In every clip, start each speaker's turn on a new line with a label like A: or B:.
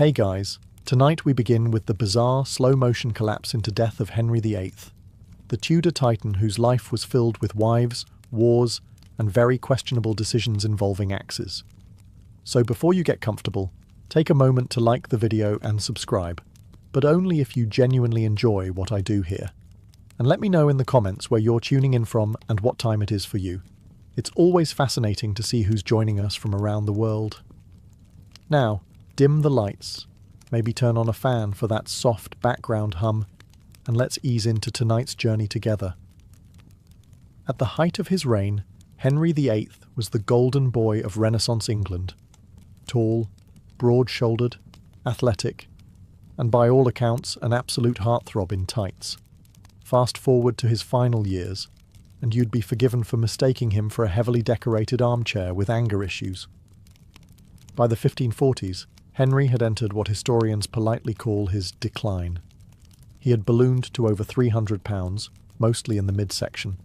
A: Hey guys, tonight we begin with the bizarre slow-motion collapse into death of Henry VIII, the Tudor titan whose life was filled with wives, wars, and very questionable decisions involving axes. So before you get comfortable, take a moment to like the video and subscribe, but only if you genuinely enjoy what I do here. And let me know in the comments where you're tuning in from and what time it is for you. It's always fascinating to see who's joining us from around the world. Now, dim the lights, maybe turn on a fan for that soft background hum, and let's ease into tonight's journey together. At the height of his reign, Henry VIII was the golden boy of Renaissance England. Tall, broad-shouldered, athletic, and by all accounts an absolute heartthrob in tights. Fast forward to his final years, and you'd be forgiven for mistaking him for a heavily decorated armchair with anger issues. By the 1540s, Henry had entered what historians politely call his decline. He had ballooned to over 300 pounds, mostly in the midsection,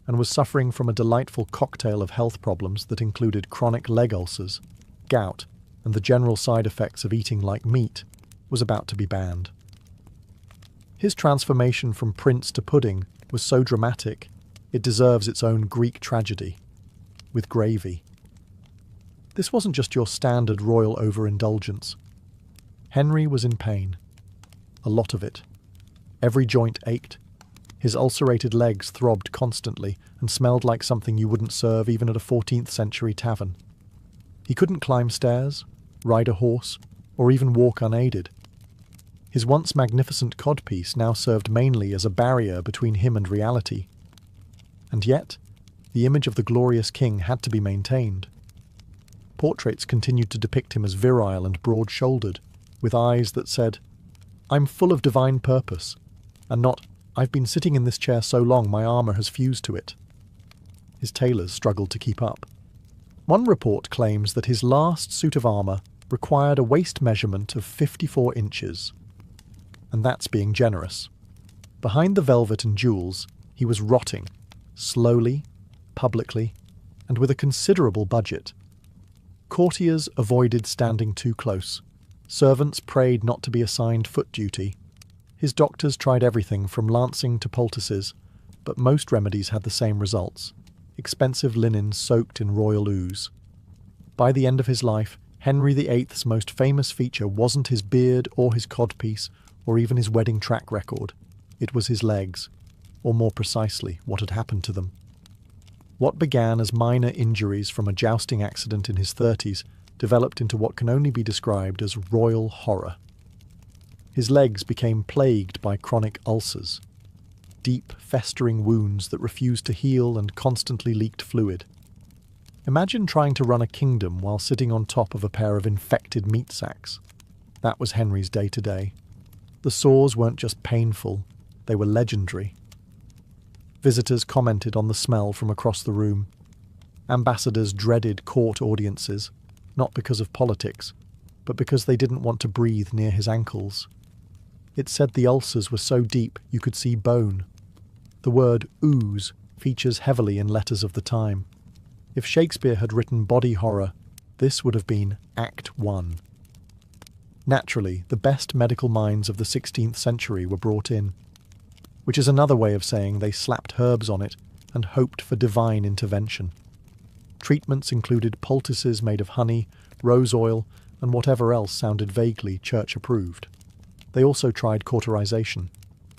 A: and was suffering from a delightful cocktail of health problems that included chronic leg ulcers, gout, and the general side effects of eating like meat was about to be banned. His transformation from prince to pudding was so dramatic, it deserves its own Greek tragedy, with gravy. This wasn't just your standard royal overindulgence. Henry was in pain. A lot of it. Every joint ached. His ulcerated legs throbbed constantly and smelled like something you wouldn't serve even at a 14th century tavern. He couldn't climb stairs, ride a horse, or even walk unaided. His once magnificent codpiece now served mainly as a barrier between him and reality. And yet, the image of the glorious king had to be maintained. Portraits continued to depict him as virile and broad-shouldered, with eyes that said, "I'm full of divine purpose," and not, "I've been sitting in this chair so long my armour has fused to it." His tailors struggled to keep up. One report claims that his last suit of armour required a waist measurement of 54 inches. And that's being generous. Behind the velvet and jewels, he was rotting, slowly, publicly, and with a considerable budget. Courtiers avoided standing too close. Servants prayed not to be assigned foot duty. His doctors tried everything from lancing to poultices, but most remedies had the same results: expensive linen soaked in royal ooze. By the end of his life, Henry VIII's most famous feature wasn't his beard or his codpiece or even his wedding track record. It was his legs, or more precisely, what had happened to them. What began as minor injuries from a jousting accident in his 30s developed into what can only be described as royal horror. His legs became plagued by chronic ulcers, deep, festering wounds that refused to heal and constantly leaked fluid. Imagine trying to run a kingdom while sitting on top of a pair of infected meat sacks. That was Henry's day-to-day. The sores weren't just painful, they were legendary. Visitors commented on the smell from across the room. Ambassadors dreaded court audiences, not because of politics, but because they didn't want to breathe near his ankles. It said the ulcers were so deep you could see bone. The word ooze features heavily in letters of the time. If Shakespeare had written body horror, this would have been Act 1. Naturally, the best medical minds of the 16th century were brought in, which is another way of saying they slapped herbs on it and hoped for divine intervention. Treatments included poultices made of honey, rose oil, and whatever else sounded vaguely church-approved. They also tried cauterization.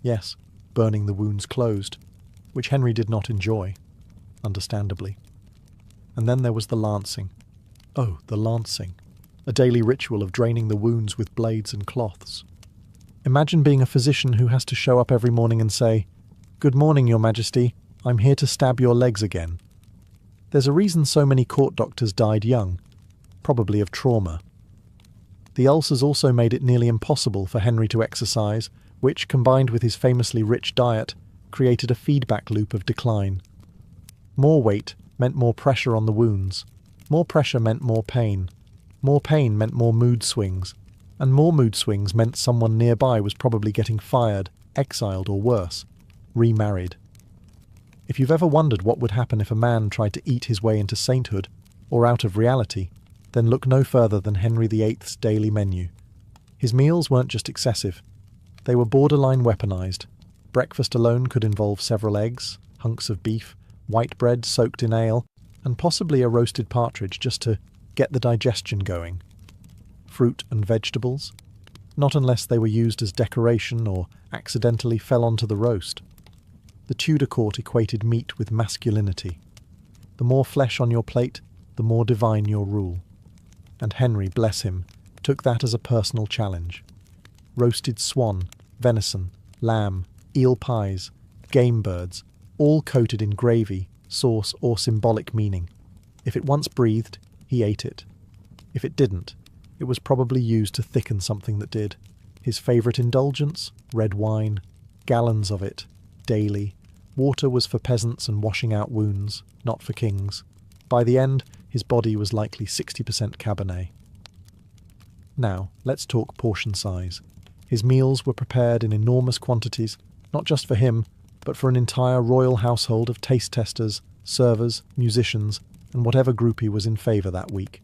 A: Yes, burning the wounds closed, which Henry did not enjoy, understandably. And then there was the lancing. Oh, the lancing. A daily ritual of draining the wounds with blades and cloths. Imagine being a physician who has to show up every morning and say, "Good morning, Your Majesty, I'm here to stab your legs again." There's a reason so many court doctors died young, probably of trauma. The ulcers also made it nearly impossible for Henry to exercise, which, combined with his famously rich diet, created a feedback loop of decline. More weight meant more pressure on the wounds. More pressure meant more pain. More pain meant more mood swings. And more mood swings meant someone nearby was probably getting fired, exiled, or worse, remarried. If you've ever wondered what would happen if a man tried to eat his way into sainthood, or out of reality, then look no further than Henry VIII's daily menu. His meals weren't just excessive, they were borderline weaponized. Breakfast alone could involve several eggs, hunks of beef, white bread soaked in ale, and possibly a roasted partridge just to get the digestion going. Fruit and vegetables? Not unless they were used as decoration or accidentally fell onto the roast. The Tudor court equated meat with masculinity. The more flesh on your plate, the more divine your rule. And Henry, bless him, took that as a personal challenge. Roasted swan, venison, lamb, eel pies, game birds, all coated in gravy, sauce, or symbolic meaning. If it once breathed, he ate it. If it didn't, it was probably used to thicken something that did. His favourite indulgence? Red wine. Gallons of it. Daily. Water was for peasants and washing out wounds, not for kings. By the end, his body was likely 60% Cabernet. Now, let's talk portion size. His meals were prepared in enormous quantities, not just for him, but for an entire royal household of taste testers, servers, musicians, and whatever group he was in favour that week.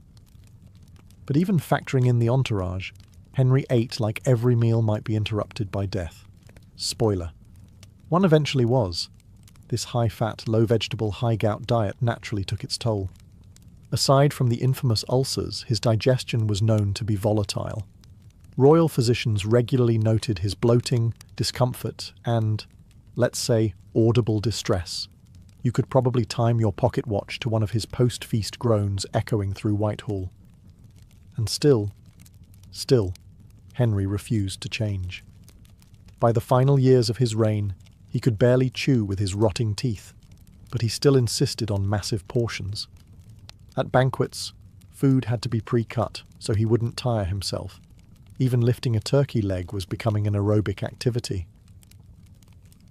A: But even factoring in the entourage, Henry ate like every meal might be interrupted by death. Spoiler. One eventually was. This high-fat, low-vegetable, high-gout diet naturally took its toll. Aside from the infamous ulcers, his digestion was known to be volatile. Royal physicians regularly noted his bloating, discomfort, and, let's say, audible distress. You could probably time your pocket watch to one of his post-feast groans echoing through Whitehall. And still, Henry refused to change. By the final years of his reign, he could barely chew with his rotting teeth, but he still insisted on massive portions. At banquets, food had to be pre-cut so he wouldn't tire himself. Even lifting a turkey leg was becoming an aerobic activity.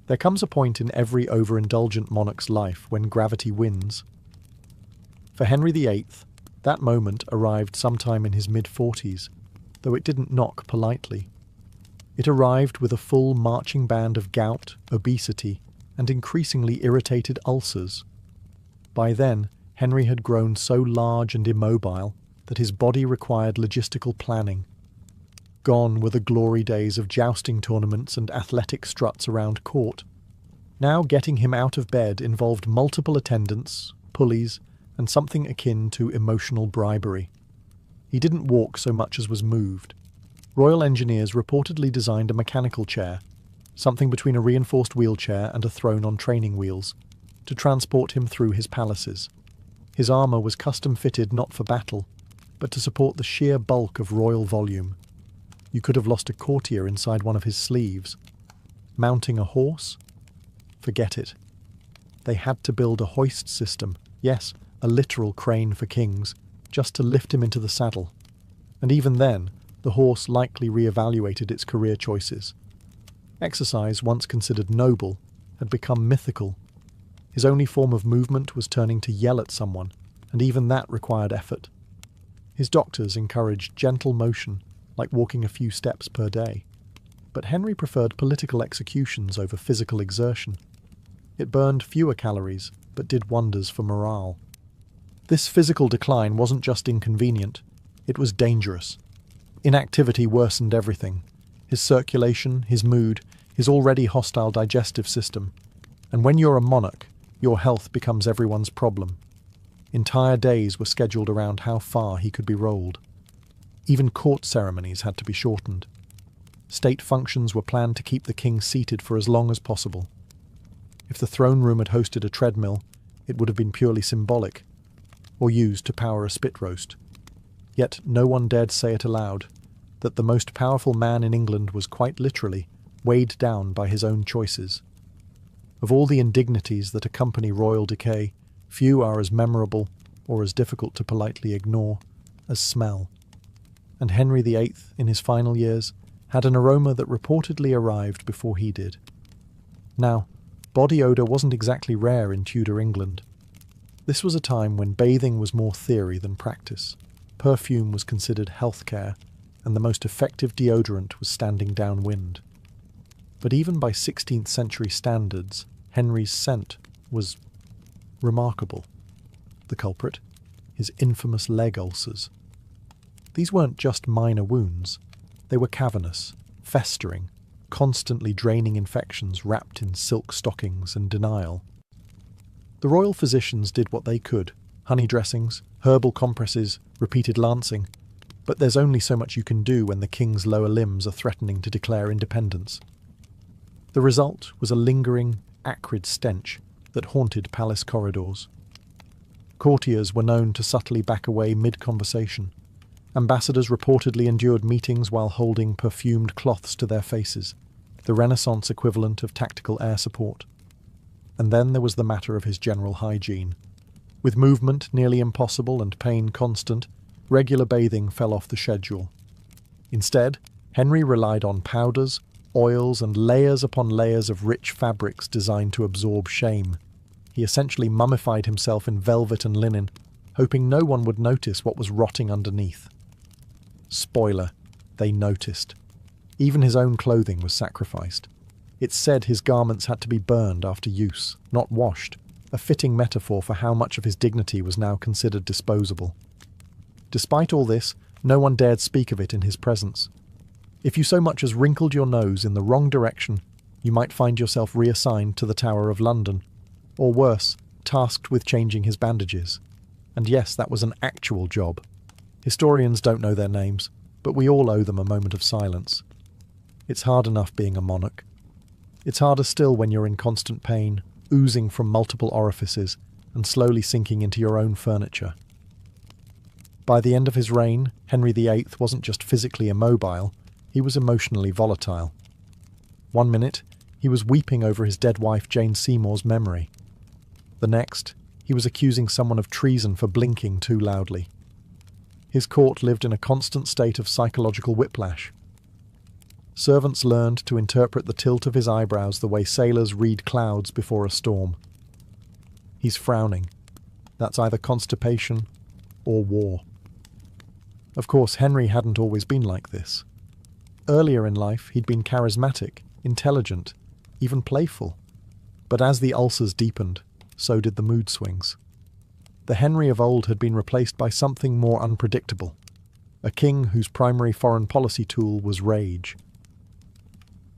A: There comes a point in every overindulgent monarch's life when gravity wins. For Henry VIII, that moment arrived sometime in his mid-40s, though it didn't knock politely. It arrived with a full marching band of gout, obesity, and increasingly irritated ulcers. By then, Henry had grown so large and immobile that his body required logistical planning. Gone were the glory days of jousting tournaments and athletic struts around court. Now getting him out of bed involved multiple attendants, pulleys, and something akin to emotional bribery. He didn't walk so much as was moved. Royal engineers reportedly designed a mechanical chair, something between a reinforced wheelchair and a throne on training wheels, to transport him through his palaces. His armour was custom-fitted not for battle, but to support the sheer bulk of royal volume. You could have lost a courtier inside one of his sleeves. Mounting a horse? Forget it. They had to build a hoist system, yes, a literal crane for kings, just to lift him into the saddle. And even then, the horse likely re-evaluated its career choices. Exercise, once considered noble, had become mythical. His only form of movement was turning to yell at someone, and even that required effort. His doctors encouraged gentle motion, like walking a few steps per day. But Henry preferred political executions over physical exertion. It burned fewer calories, but did wonders for morale. This physical decline wasn't just inconvenient, it was dangerous. Inactivity worsened everything. His circulation, his mood, his already hostile digestive system. And when you're a monarch, your health becomes everyone's problem. Entire days were scheduled around how far he could be rolled. Even court ceremonies had to be shortened. State functions were planned to keep the king seated for as long as possible. If the throne room had hosted a treadmill, it would have been purely symbolic, or used to power a spit roast. Yet no one dared say it aloud, that the most powerful man in England was quite literally weighed down by his own choices. Of all the indignities that accompany royal decay, few are as memorable, or as difficult to politely ignore, as smell. And Henry VIII, in his final years, had an aroma that reportedly arrived before he did. Now, body odour wasn't exactly rare in Tudor England. This was a time when bathing was more theory than practice. Perfume was considered healthcare, and the most effective deodorant was standing downwind. But even by 16th century standards, Henry's scent was remarkable. The culprit? His infamous leg ulcers. These weren't just minor wounds. They were cavernous, festering, constantly draining infections wrapped in silk stockings and denial. The royal physicians did what they could: honey dressings, herbal compresses, repeated lancing. But there's only so much you can do when the king's lower limbs are threatening to declare independence. The result was a lingering, acrid stench that haunted palace corridors. Courtiers were known to subtly back away mid-conversation. Ambassadors reportedly endured meetings while holding perfumed cloths to their faces, the Renaissance equivalent of tactical air support. And then there was the matter of his general hygiene. With movement nearly impossible and pain constant, regular bathing fell off the schedule. Instead, Henry relied on powders, oils, and layers upon layers of rich fabrics designed to absorb shame. He essentially mummified himself in velvet and linen, hoping no one would notice what was rotting underneath. Spoiler, they noticed. Even his own clothing was sacrificed. It's said his garments had to be burned after use, not washed, a fitting metaphor for how much of his dignity was now considered disposable. Despite all this, no one dared speak of it in his presence. If you so much as wrinkled your nose in the wrong direction, you might find yourself reassigned to the Tower of London, or worse, tasked with changing his bandages. And yes, that was an actual job. Historians don't know their names, but we all owe them a moment of silence. It's hard enough being a monarch. It's harder still when you're in constant pain, oozing from multiple orifices, and slowly sinking into your own furniture. By the end of his reign, Henry VIII wasn't just physically immobile, he was emotionally volatile. One minute, he was weeping over his dead wife Jane Seymour's memory. The next, he was accusing someone of treason for blinking too loudly. His court lived in a constant state of psychological whiplash. Servants learned to interpret the tilt of his eyebrows the way sailors read clouds before a storm. He's frowning. That's either constipation or war. Of course, Henry hadn't always been like this. Earlier in life, he'd been charismatic, intelligent, even playful. But as the ulcers deepened, so did the mood swings. The Henry of old had been replaced by something more unpredictable, a king whose primary foreign policy tool was rage.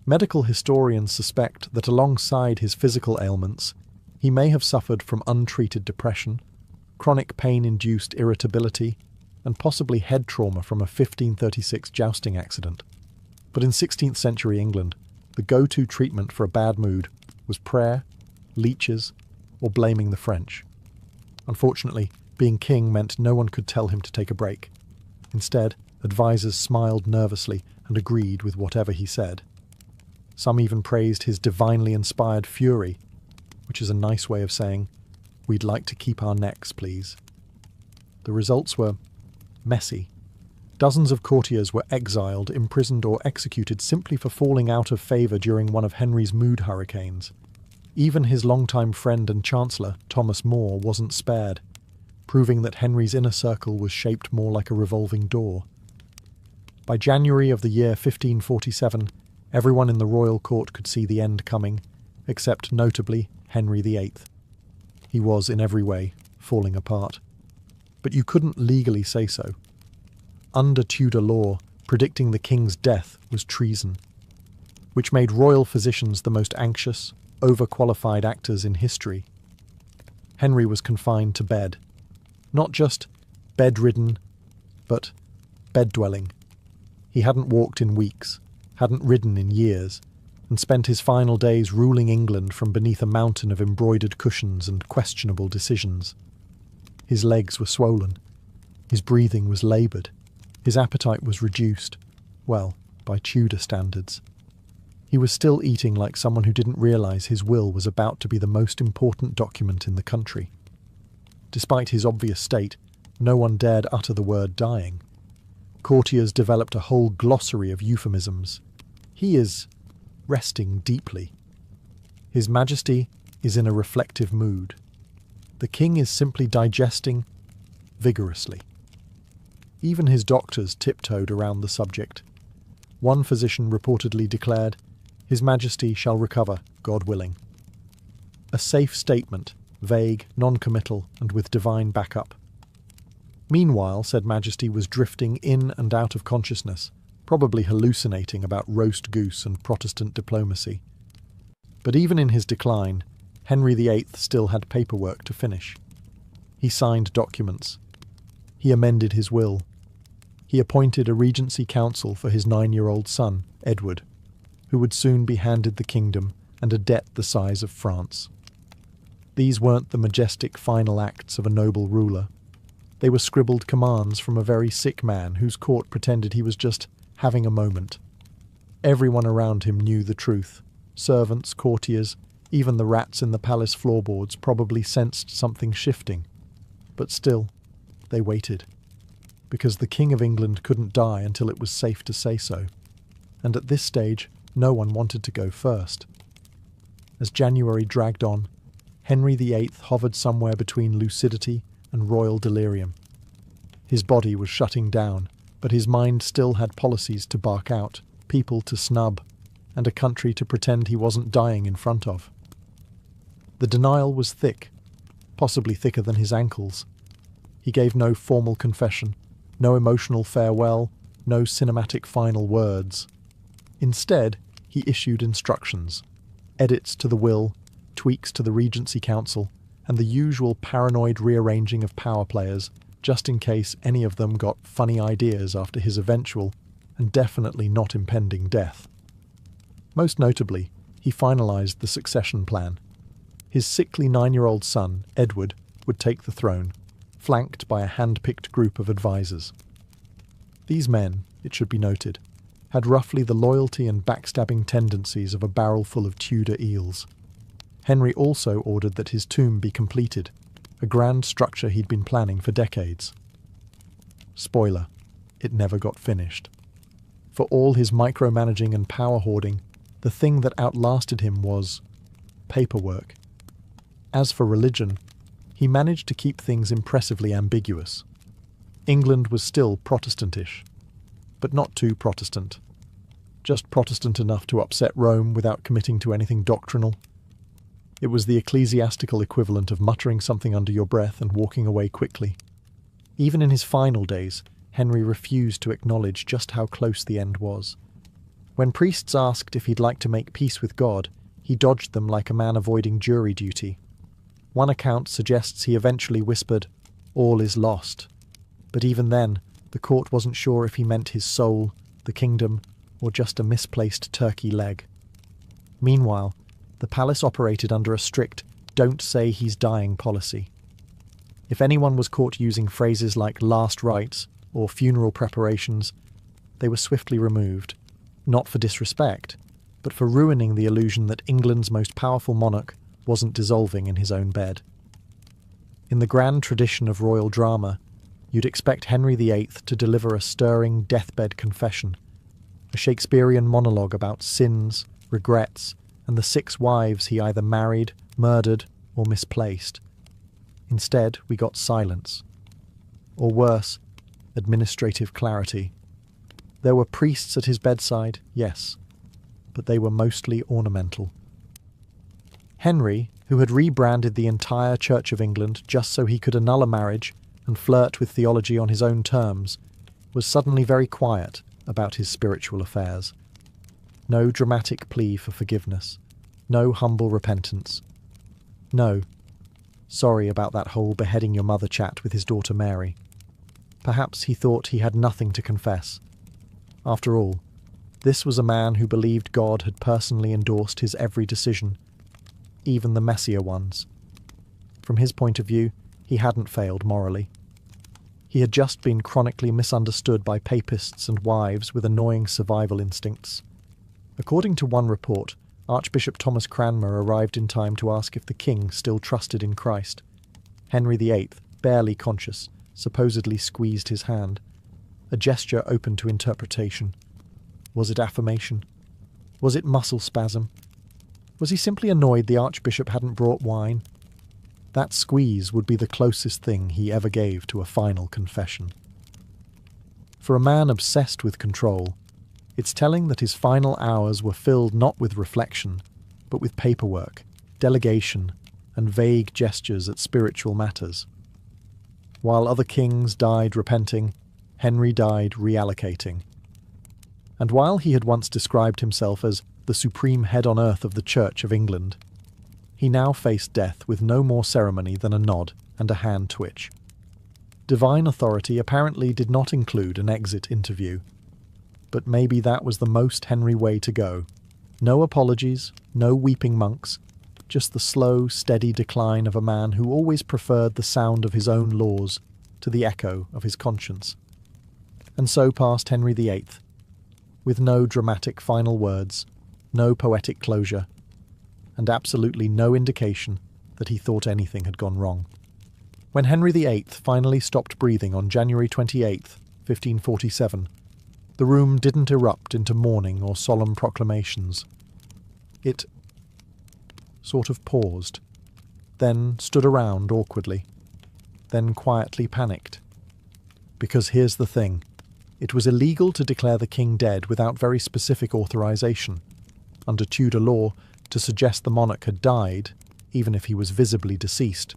A: Medical historians suspect that alongside his physical ailments, he may have suffered from untreated depression, chronic pain-induced irritability, and possibly head trauma from a 1536 jousting accident. But in 16th century England, the go-to treatment for a bad mood was prayer, leeches, or blaming the French. Unfortunately, being king meant no one could tell him to take a break. Instead, advisors smiled nervously and agreed with whatever he said. Some even praised his divinely inspired fury, which is a nice way of saying, "We'd like to keep our necks, please." The results were messy. Dozens of courtiers were exiled, imprisoned, or executed simply for falling out of favour during one of Henry's mood hurricanes. Even his longtime friend and chancellor, Thomas More, wasn't spared, proving that Henry's inner circle was shaped more like a revolving door. By January of the year 1547, everyone in the royal court could see the end coming, except notably Henry VIII. He was, in every way, falling apart. But you couldn't legally say so. Under Tudor law, predicting the king's death was treason, which made royal physicians the most anxious, overqualified actors in history. Henry was confined to bed. Not just bedridden, but bed-dwelling. He hadn't walked in weeks, hadn't ridden in years, and spent his final days ruling England from beneath a mountain of embroidered cushions and questionable decisions. His legs were swollen. His breathing was laboured. His appetite was reduced, well, by Tudor standards. He was still eating like someone who didn't realise his will was about to be the most important document in the country. Despite his obvious state, no one dared utter the word dying. Courtiers developed a whole glossary of euphemisms. He is resting deeply. His Majesty is in a reflective mood. The king is simply digesting vigorously. Even his doctors tiptoed around the subject. One physician reportedly declared, "His Majesty shall recover, God willing." A safe statement, vague, non-committal, and with divine backup. Meanwhile, said Majesty was drifting in and out of consciousness, probably hallucinating about roast goose and Protestant diplomacy. But even in his decline, Henry VIII still had paperwork to finish. He signed documents. He amended his will. He appointed a regency council for his 9-year-old son, Edward, who would soon be handed the kingdom and a debt the size of France. These weren't the majestic final acts of a noble ruler. They were scribbled commands from a very sick man whose court pretended he was just having a moment. Everyone around him knew the truth. Servants, courtiers, even the rats in the palace floorboards probably sensed something shifting. But still, they waited. Because the King of England couldn't die until it was safe to say so. And at this stage, no one wanted to go first. As January dragged on, Henry VIII hovered somewhere between lucidity and royal delirium. His body was shutting down, but his mind still had policies to bark out, people to snub, and a country to pretend he wasn't dying in front of. The denial was thick, possibly thicker than his ankles. He gave no formal confession, no emotional farewell, no cinematic final words. Instead, he issued instructions, edits to the will, tweaks to the Regency Council, and the usual paranoid rearranging of power players, just in case any of them got funny ideas after his eventual, and definitely not impending death. Most notably, he finalised the succession plan. His sickly 9-year-old son, Edward, would take the throne, flanked by a hand-picked group of advisors. These men, it should be noted, had roughly the loyalty and backstabbing tendencies of a barrel full of Tudor eels. Henry also ordered that his tomb be completed, a grand structure he'd been planning for decades. Spoiler, it never got finished. For all his micromanaging and power hoarding, the thing that outlasted him was paperwork. As for religion, he managed to keep things impressively ambiguous. England was still Protestantish, but not too Protestant. Just Protestant enough to upset Rome without committing to anything doctrinal. It was the ecclesiastical equivalent of muttering something under your breath and walking away quickly. Even in his final days, Henry refused to acknowledge just how close the end was. When priests asked if he'd like to make peace with God, he dodged them like a man avoiding jury duty. One account suggests he eventually whispered, "All is lost." But even then, the court wasn't sure if he meant his soul, the kingdom, or just a misplaced turkey leg. Meanwhile, the palace operated under a strict "don't say he's dying" policy. If anyone was caught using phrases like "last rites" or "funeral preparations," they were swiftly removed, not for disrespect, but for ruining the illusion that England's most powerful monarch wasn't dissolving in his own bed. In the grand tradition of royal drama, you'd expect Henry VIII to deliver a stirring deathbed confession, a Shakespearean monologue about sins, regrets, and the 6 wives he either married, murdered, or misplaced. Instead, we got silence. Or worse, administrative clarity. There were priests at his bedside, yes, but they were mostly ornamental. Henry, who had rebranded the entire Church of England just so he could annul a marriage and flirt with theology on his own terms, was suddenly very quiet about his spiritual affairs. No dramatic plea for forgiveness. No humble repentance. No, sorry about that whole beheading your mother chat with his daughter Mary. Perhaps he thought he had nothing to confess. After all, this was a man who believed God had personally endorsed his every decision, even the messier ones. From his point of view, he hadn't failed morally. He had just been chronically misunderstood by papists and wives with annoying survival instincts. According to one report, Archbishop Thomas Cranmer arrived in time to ask if the king still trusted in Christ. Henry VIII, barely conscious, supposedly squeezed his hand, a gesture open to interpretation. Was it affirmation? Was it muscle spasm? Was he simply annoyed the Archbishop hadn't brought wine? That squeeze would be the closest thing he ever gave to a final confession. For a man obsessed with control, it's telling that his final hours were filled not with reflection, but with paperwork, delegation, and vague gestures at spiritual matters. While other kings died repenting, Henry died reallocating. And while he had once described himself as the supreme head on earth of the Church of England, he now faced death with no more ceremony than a nod and a hand twitch. Divine authority apparently did not include an exit interview. But maybe that was the most Henry way to go. No apologies, no weeping monks, just the slow, steady decline of a man who always preferred the sound of his own laws to the echo of his conscience. And so passed Henry VIII, with no dramatic final words, no poetic closure, and absolutely no indication that he thought anything had gone wrong. When Henry VIII finally stopped breathing on January 28, 1547, the room didn't erupt into mourning or solemn proclamations. It sort of paused, then stood around awkwardly, then quietly panicked. Because here's the thing. It was illegal to declare the king dead without very specific authorization. Under Tudor law, to suggest the monarch had died, even if he was visibly deceased,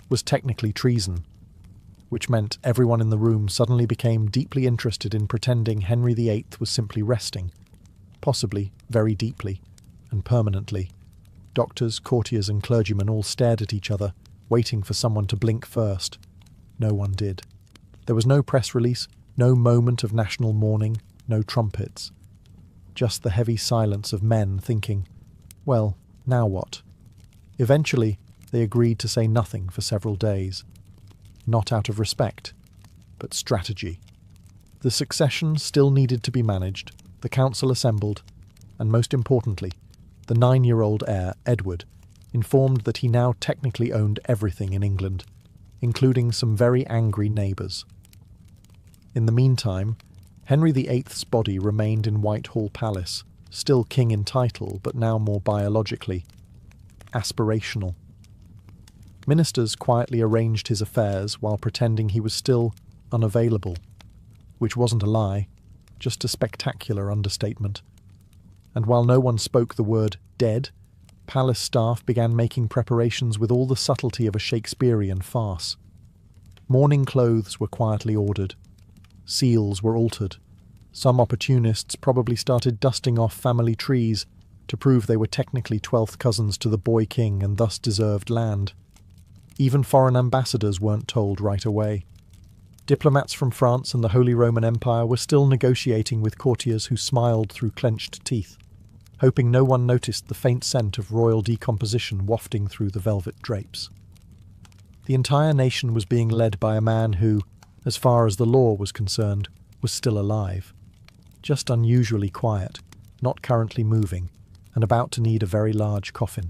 A: was technically treason, which meant everyone in the room suddenly became deeply interested in pretending Henry VIII was simply resting, possibly very deeply and permanently. Doctors, courtiers and clergymen all stared at each other, waiting for someone to blink first. No one did. There was no press release, no moment of national mourning, no trumpets. Just the heavy silence of men thinking, well, now what? Eventually, they agreed to say nothing for several days. Not out of respect, but strategy. The succession still needed to be managed, the council assembled, and most importantly, the 9-year-old heir, Edward, informed that he now technically owned everything in England, including some very angry neighbours. In the meantime, Henry VIII's body remained in Whitehall Palace, still king in title, but now more biologically aspirational. Ministers quietly arranged his affairs while pretending he was still unavailable, which wasn't a lie, just a spectacular understatement. And while no one spoke the word dead, palace staff began making preparations with all the subtlety of a Shakespearean farce. Mourning clothes were quietly ordered. Seals were altered. Some opportunists probably started dusting off family trees to prove they were technically 12th cousins to the boy king and thus deserved land. Even foreign ambassadors weren't told right away. Diplomats from France and the Holy Roman Empire were still negotiating with courtiers who smiled through clenched teeth, hoping no one noticed the faint scent of royal decomposition wafting through the velvet drapes. The entire nation was being led by a man who, as far as the law was concerned, was still alive. Just unusually quiet, not currently moving, and about to need a very large coffin.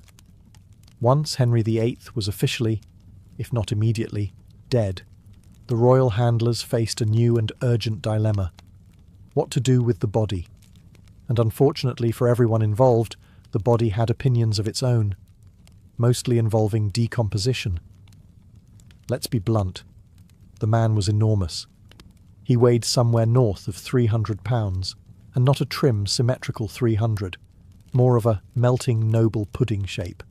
A: Once Henry VIII was officially, if not immediately, dead, the royal handlers faced a new and urgent dilemma. What to do with the body? And unfortunately for everyone involved, the body had opinions of its own, mostly involving decomposition. Let's be blunt. The man was enormous. He weighed somewhere north of 300 pounds, and not a trim, symmetrical 300, more of a melting noble pudding shape.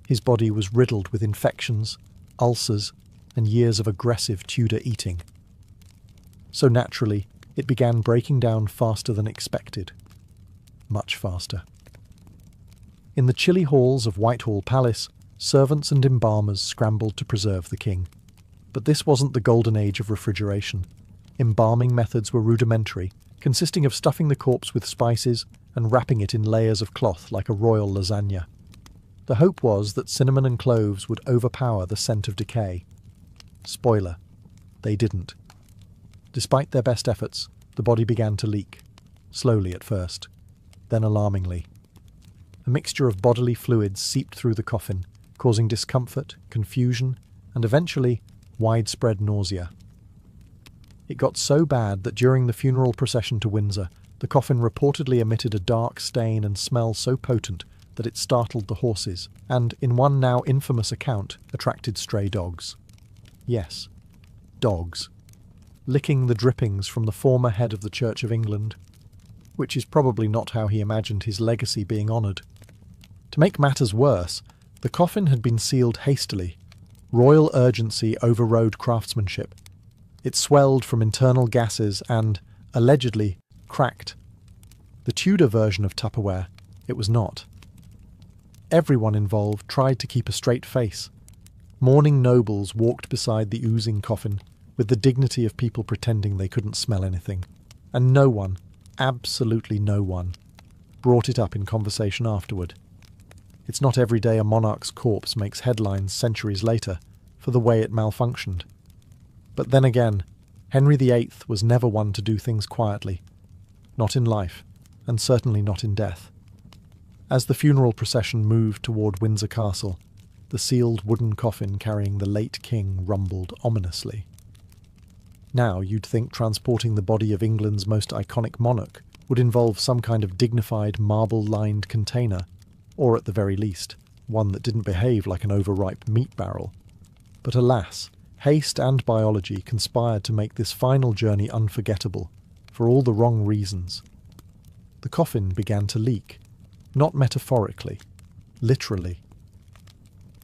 A: His body was riddled with infections, ulcers, and years of aggressive Tudor eating. So naturally, it began breaking down faster than expected. Much faster. In the chilly halls of Whitehall Palace, servants and embalmers scrambled to preserve the king. But this wasn't the golden age of refrigeration. Embalming methods were rudimentary, consisting of stuffing the corpse with spices and wrapping it in layers of cloth like a royal lasagna. The hope was that cinnamon and cloves would overpower the scent of decay. Spoiler, they didn't. Despite their best efforts, the body began to leak, slowly at first, then alarmingly. A mixture of bodily fluids seeped through the coffin, causing discomfort, confusion, and eventually widespread nausea. It got so bad that during the funeral procession to Windsor, the coffin reportedly emitted a dark stain and smell so potent that it startled the horses, and, in one now infamous account, attracted stray dogs. Yes, dogs. Licking the drippings from the former head of the Church of England, which is probably not how he imagined his legacy being honoured. To make matters worse, the coffin had been sealed hastily. Royal urgency overrode craftsmanship. It swelled from internal gases and, allegedly, cracked. The Tudor version of Tupperware, it was not. Everyone involved tried to keep a straight face. Mourning nobles walked beside the oozing coffin with the dignity of people pretending they couldn't smell anything. And no one, absolutely no one, brought it up in conversation afterward. It's not every day a monarch's corpse makes headlines centuries later for the way it malfunctioned. But then again, Henry VIII was never one to do things quietly. Not in life, and certainly not in death. As the funeral procession moved toward Windsor Castle, the sealed wooden coffin carrying the late king rumbled ominously. Now you'd think transporting the body of England's most iconic monarch would involve some kind of dignified marble-lined container, or at the very least, one that didn't behave like an overripe meat barrel. But alas, haste and biology conspired to make this final journey unforgettable, for all the wrong reasons. The coffin began to leak, not metaphorically, literally.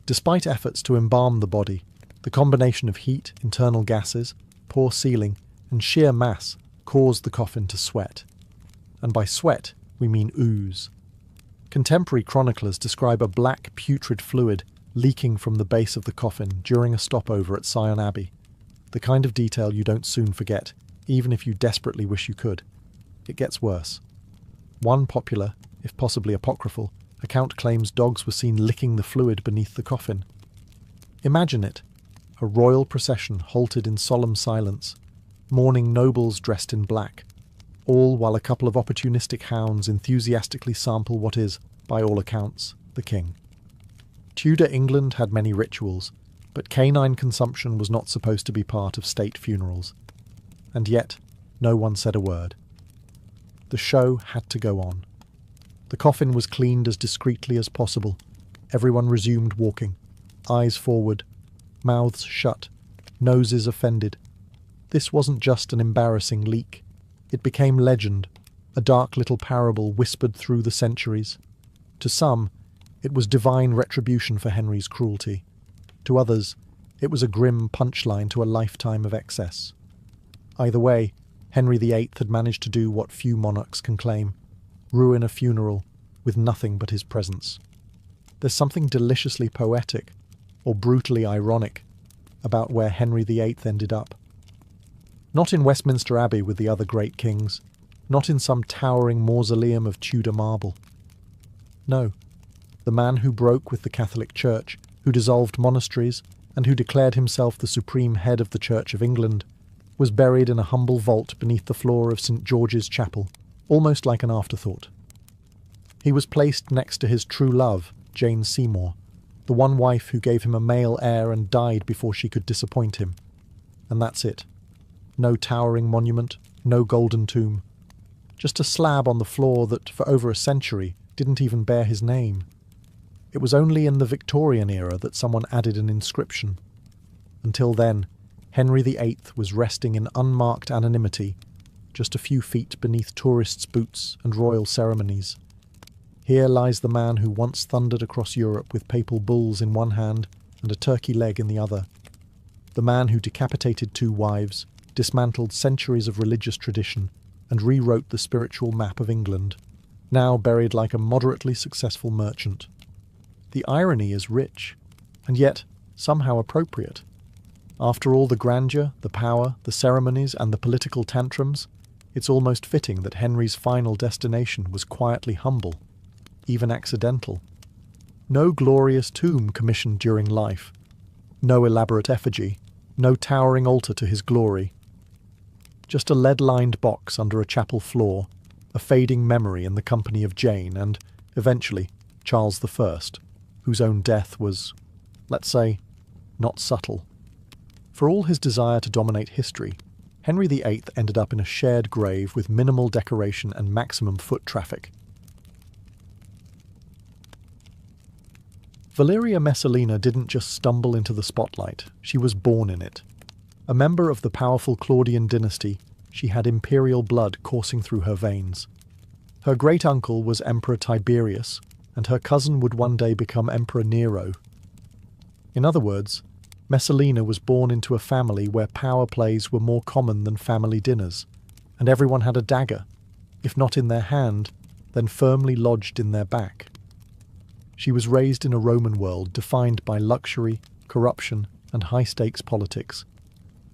A: Despite efforts to embalm the body, the combination of heat, internal gases, poor sealing, and sheer mass caused the coffin to sweat. And by sweat, we mean ooze. Contemporary chroniclers describe a black, putrid fluid leaking from the base of the coffin during a stopover at Sion Abbey, the kind of detail you don't soon forget, even if you desperately wish you could. It gets worse. One popular, if possibly apocryphal, account claims dogs were seen licking the fluid beneath the coffin. Imagine it. A royal procession halted in solemn silence, mourning nobles dressed in black, all while a couple of opportunistic hounds enthusiastically sample what is, by all accounts, the king. Tudor England had many rituals, but canine consumption was not supposed to be part of state funerals. And yet, no one said a word. The show had to go on. The coffin was cleaned as discreetly as possible. Everyone resumed walking, eyes forward, mouths shut, noses offended. This wasn't just an embarrassing leak. It became legend, a dark little parable whispered through the centuries. To some, it was divine retribution for Henry's cruelty. To others, it was a grim punchline to a lifetime of excess. Either way, Henry VIII had managed to do what few monarchs can claim: ruin a funeral with nothing but his presence. There's something deliciously poetic, or brutally ironic, about where Henry VIII ended up. Not in Westminster Abbey with the other great kings, not in some towering mausoleum of Tudor marble. No, the man who broke with the Catholic Church, who dissolved monasteries, and who declared himself the supreme head of the Church of England, was buried in a humble vault beneath the floor of St. George's Chapel, almost like an afterthought. He was placed next to his true love, Jane Seymour, the one wife who gave him a male heir and died before she could disappoint him. And that's it. No towering monument, no golden tomb. Just a slab on the floor that, for over a century, didn't even bear his name. It was only in the Victorian era that someone added an inscription. Until then, Henry VIII was resting in unmarked anonymity, just a few feet beneath tourists' boots and royal ceremonies. Here lies the man who once thundered across Europe with papal bulls in one hand and a turkey leg in the other. The man who decapitated 2 wives, dismantled centuries of religious tradition, and rewrote the spiritual map of England, now buried like a moderately successful merchant. The irony is rich, and yet somehow appropriate. After all the grandeur, the power, the ceremonies, and the political tantrums, it's almost fitting that Henry's final destination was quietly humble, even accidental. No glorious tomb commissioned during life, no elaborate effigy, no towering altar to his glory. Just a lead-lined box under a chapel floor, a fading memory in the company of Jane and, eventually, Charles I, whose own death was, let's say, not subtle. For all his desire to dominate history, Henry VIII ended up in a shared grave with minimal decoration and maximum foot traffic. Valeria Messalina didn't just stumble into the spotlight, she was born in it. A member of the powerful Claudian dynasty, she had imperial blood coursing through her veins. Her great-uncle was Emperor Tiberius, and her cousin would one day become Emperor Nero. In other words, Messalina was born into a family where power plays were more common than family dinners, and everyone had a dagger, if not in their hand, then firmly lodged in their back. She was raised in a Roman world defined by luxury, corruption, and high-stakes politics.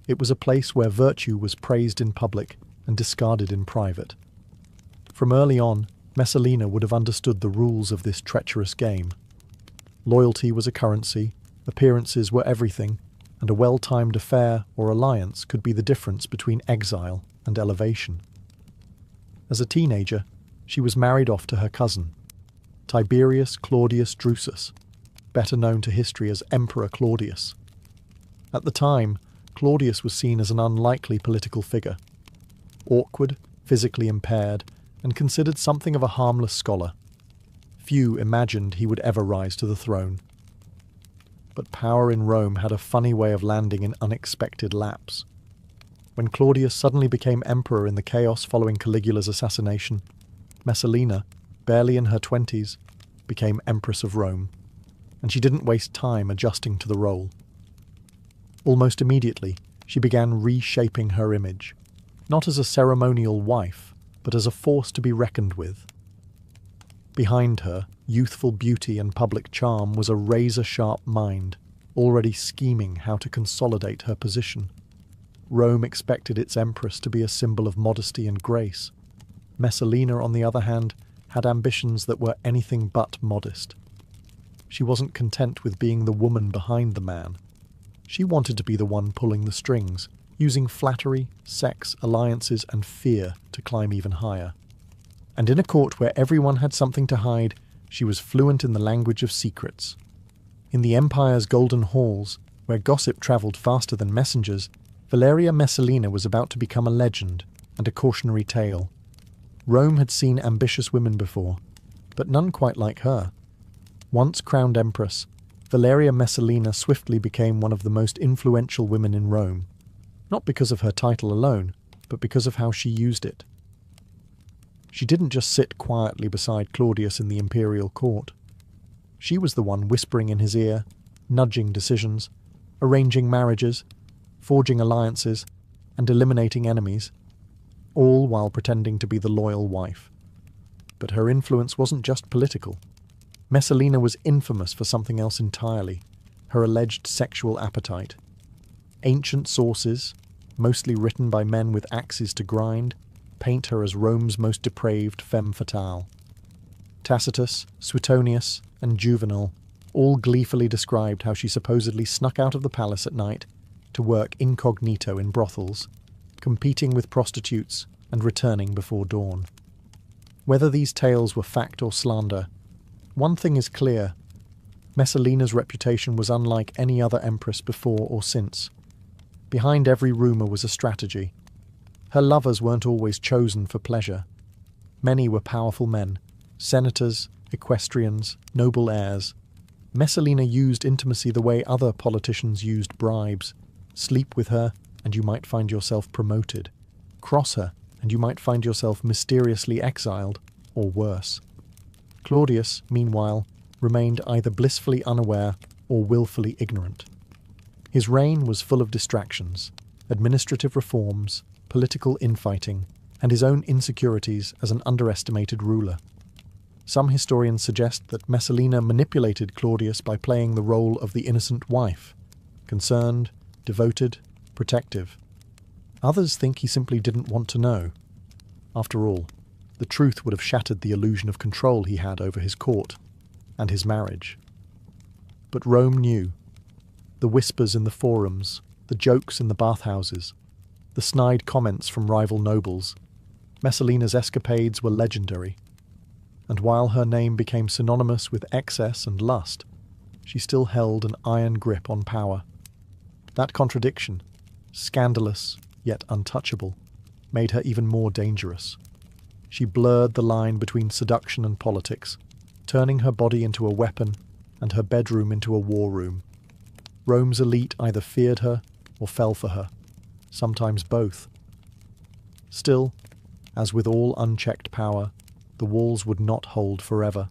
A: It was a place where virtue was praised in public and discarded in private. From early on, Messalina would have understood the rules of this treacherous game. Loyalty was a currency, appearances were everything, and a well-timed affair or alliance could be the difference between exile and elevation. As a teenager, she was married off to her cousin, Tiberius Claudius Drusus, better known to history as Emperor Claudius. At the time, Claudius was seen as an unlikely political figure. Awkward, physically impaired, and considered something of a harmless scholar. Few imagined he would ever rise to the throne. But power in Rome had a funny way of landing in unexpected laps. When Claudius suddenly became emperor in the chaos following Caligula's assassination, Messalina, barely in her 20s, became Empress of Rome, and she didn't waste time adjusting to the role. Almost immediately, she began reshaping her image, not as a ceremonial wife, but as a force to be reckoned with. Behind her, youthful beauty and public charm was a razor-sharp mind, already scheming how to consolidate her position. Rome expected its empress to be a symbol of modesty and grace. Messalina, on the other hand, had ambitions that were anything but modest. She wasn't content with being the woman behind the man. She wanted to be the one pulling the strings, using flattery, sex, alliances, and fear to climb even higher. And in a court where everyone had something to hide, she was fluent in the language of secrets. In the empire's golden halls, where gossip travelled faster than messengers, Valeria Messalina was about to become a legend and a cautionary tale. Rome had seen ambitious women before, but none quite like her. Once crowned empress, Valeria Messalina swiftly became one of the most influential women in Rome, not because of her title alone, but because of how she used it. She didn't just sit quietly beside Claudius in the imperial court. She was the one whispering in his ear, nudging decisions, arranging marriages, forging alliances, and eliminating enemies, all while pretending to be the loyal wife. But her influence wasn't just political. Messalina was infamous for something else entirely, her alleged sexual appetite. Ancient sources, mostly written by men with axes to grind, paint her as Rome's most depraved femme fatale. Tacitus, Suetonius, and Juvenal all gleefully described how she supposedly snuck out of the palace at night to work incognito in brothels, competing with prostitutes and returning before dawn. Whether these tales were fact or slander, one thing is clear: Messalina's reputation was unlike any other empress before or since. Behind every rumour was a strategy. Her lovers weren't always chosen for pleasure. Many were powerful men, senators, equestrians, noble heirs. Messalina used intimacy the way other politicians used bribes. Sleep with her, and you might find yourself promoted. Cross her, and you might find yourself mysteriously exiled, or worse. Claudius, meanwhile, remained either blissfully unaware or willfully ignorant. His reign was full of distractions, administrative reforms, political infighting, and his own insecurities as an underestimated ruler. Some historians suggest that Messalina manipulated Claudius by playing the role of the innocent wife, concerned, devoted, protective. Others think he simply didn't want to know. After all, the truth would have shattered the illusion of control he had over his court and his marriage. But Rome knew. The whispers in the forums, the jokes in the bathhouses, the snide comments from rival nobles. Messalina's escapades were legendary. And while her name became synonymous with excess and lust, she still held an iron grip on power. That contradiction, scandalous yet untouchable, made her even more dangerous. She blurred the line between seduction and politics, turning her body into a weapon and her bedroom into a war room. Rome's elite either feared her or fell for her, sometimes both. Still, as with all unchecked power, the walls would not hold forever,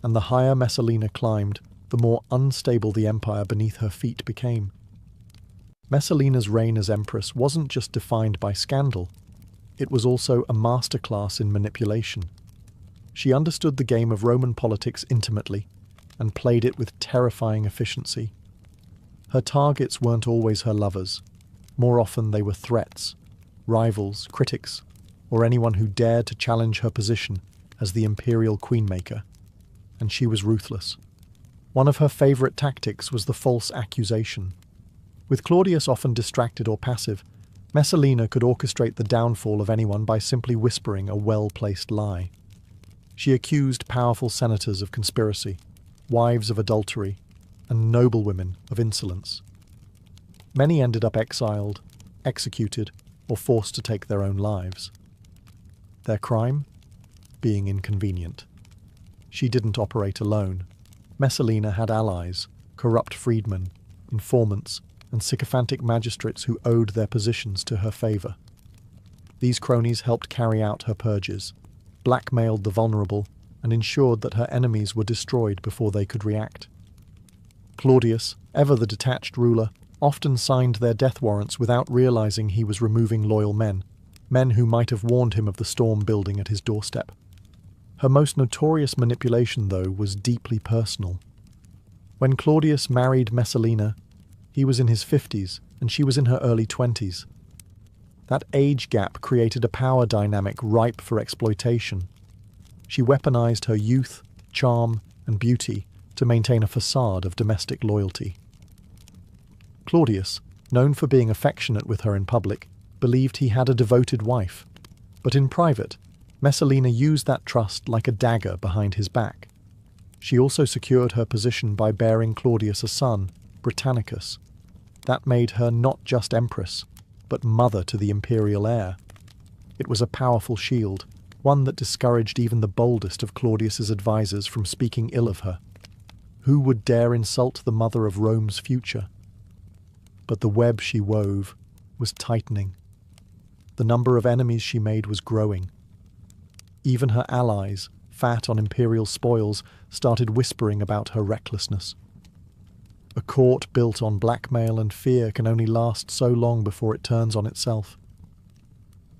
A: and the higher Messalina climbed, the more unstable the empire beneath her feet became. Messalina's reign as empress wasn't just defined by scandal, it was also a masterclass in manipulation. She understood the game of Roman politics intimately and played it with terrifying efficiency. Her targets weren't always her lovers. More often they were threats, rivals, critics, or anyone who dared to challenge her position as the imperial queenmaker. And she was ruthless. One of her favourite tactics was the false accusation. With Claudius often distracted or passive, Messalina could orchestrate the downfall of anyone by simply whispering a well-placed lie. She accused powerful senators of conspiracy, wives of adultery, and noblewomen of insolence. Many ended up exiled, executed, or forced to take their own lives. Their crime? Being inconvenient. She didn't operate alone. Messalina had allies, corrupt freedmen, informants, and sycophantic magistrates who owed their positions to her favour. These cronies helped carry out her purges, blackmailed the vulnerable, and ensured that her enemies were destroyed before they could react. Claudius, ever the detached ruler, often signed their death warrants without realising he was removing loyal men who might have warned him of the storm building at his doorstep. Her most notorious manipulation, though, was deeply personal. When Claudius married Messalina, he was in his 50s and she was in her early 20s. That age gap created a power dynamic ripe for exploitation. She weaponized her youth, charm, and beauty to maintain a facade of domestic loyalty. Claudius, known for being affectionate with her in public, believed he had a devoted wife, but in private, Messalina used that trust like a dagger behind his back. She also secured her position by bearing Claudius a son, Britannicus. That made her not just empress, but mother to the imperial heir. It was a powerful shield, one that discouraged even the boldest of Claudius's advisors from speaking ill of her. Who would dare insult the mother of Rome's future? But the web she wove was tightening. The number of enemies she made was growing. Even her allies, fat on imperial spoils, started whispering about her recklessness. A court built on blackmail and fear can only last so long before it turns on itself.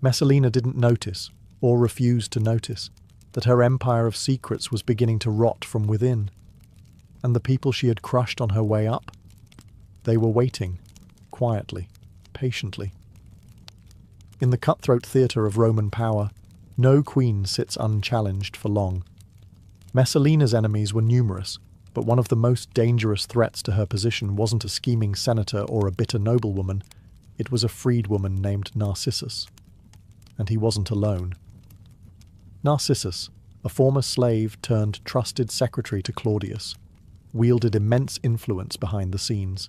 A: Messalina didn't notice, or refused to notice, that her empire of secrets was beginning to rot from within. And the people she had crushed on her way up? They were waiting, quietly, patiently. In the cutthroat theatre of Roman power, no queen sits unchallenged for long. Messalina's enemies were numerous, but one of the most dangerous threats to her position wasn't a scheming senator or a bitter noblewoman, it was a freedwoman named Narcissus. And he wasn't alone. Narcissus, a former slave turned trusted secretary to Claudius, wielded immense influence behind the scenes.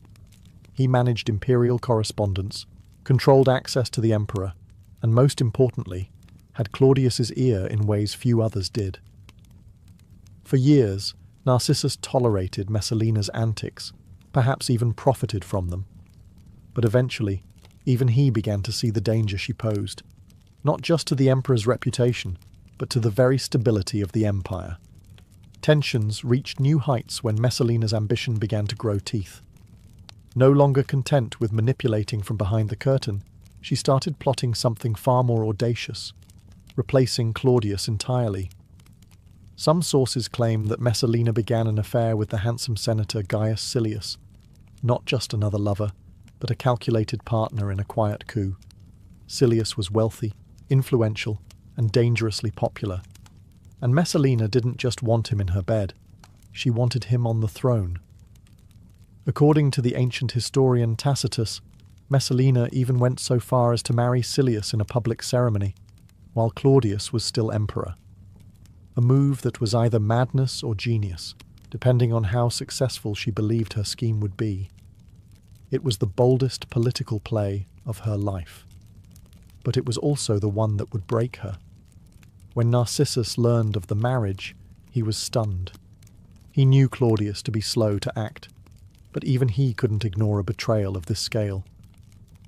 A: He managed imperial correspondence, controlled access to the emperor, and most importantly, had Claudius's ear in ways few others did. For years, Narcissus tolerated Messalina's antics, perhaps even profited from them. But eventually, even he began to see the danger she posed, not just to the emperor's reputation, but to the very stability of the empire. Tensions reached new heights when Messalina's ambition began to grow teeth. No longer content with manipulating from behind the curtain, she started plotting something far more audacious, replacing Claudius entirely. Some sources claim that Messalina began an affair with the handsome senator Gaius Silius, not just another lover, but a calculated partner in a quiet coup. Silius was wealthy, influential, and dangerously popular. And Messalina didn't just want him in her bed, she wanted him on the throne. According to the ancient historian Tacitus, Messalina even went so far as to marry Silius in a public ceremony, while Claudius was still emperor. A move that was either madness or genius, depending on how successful she believed her scheme would be. It was the boldest political play of her life. But it was also the one that would break her. When Narcissus learned of the marriage, he was stunned. He knew Claudius to be slow to act, but even he couldn't ignore a betrayal of this scale.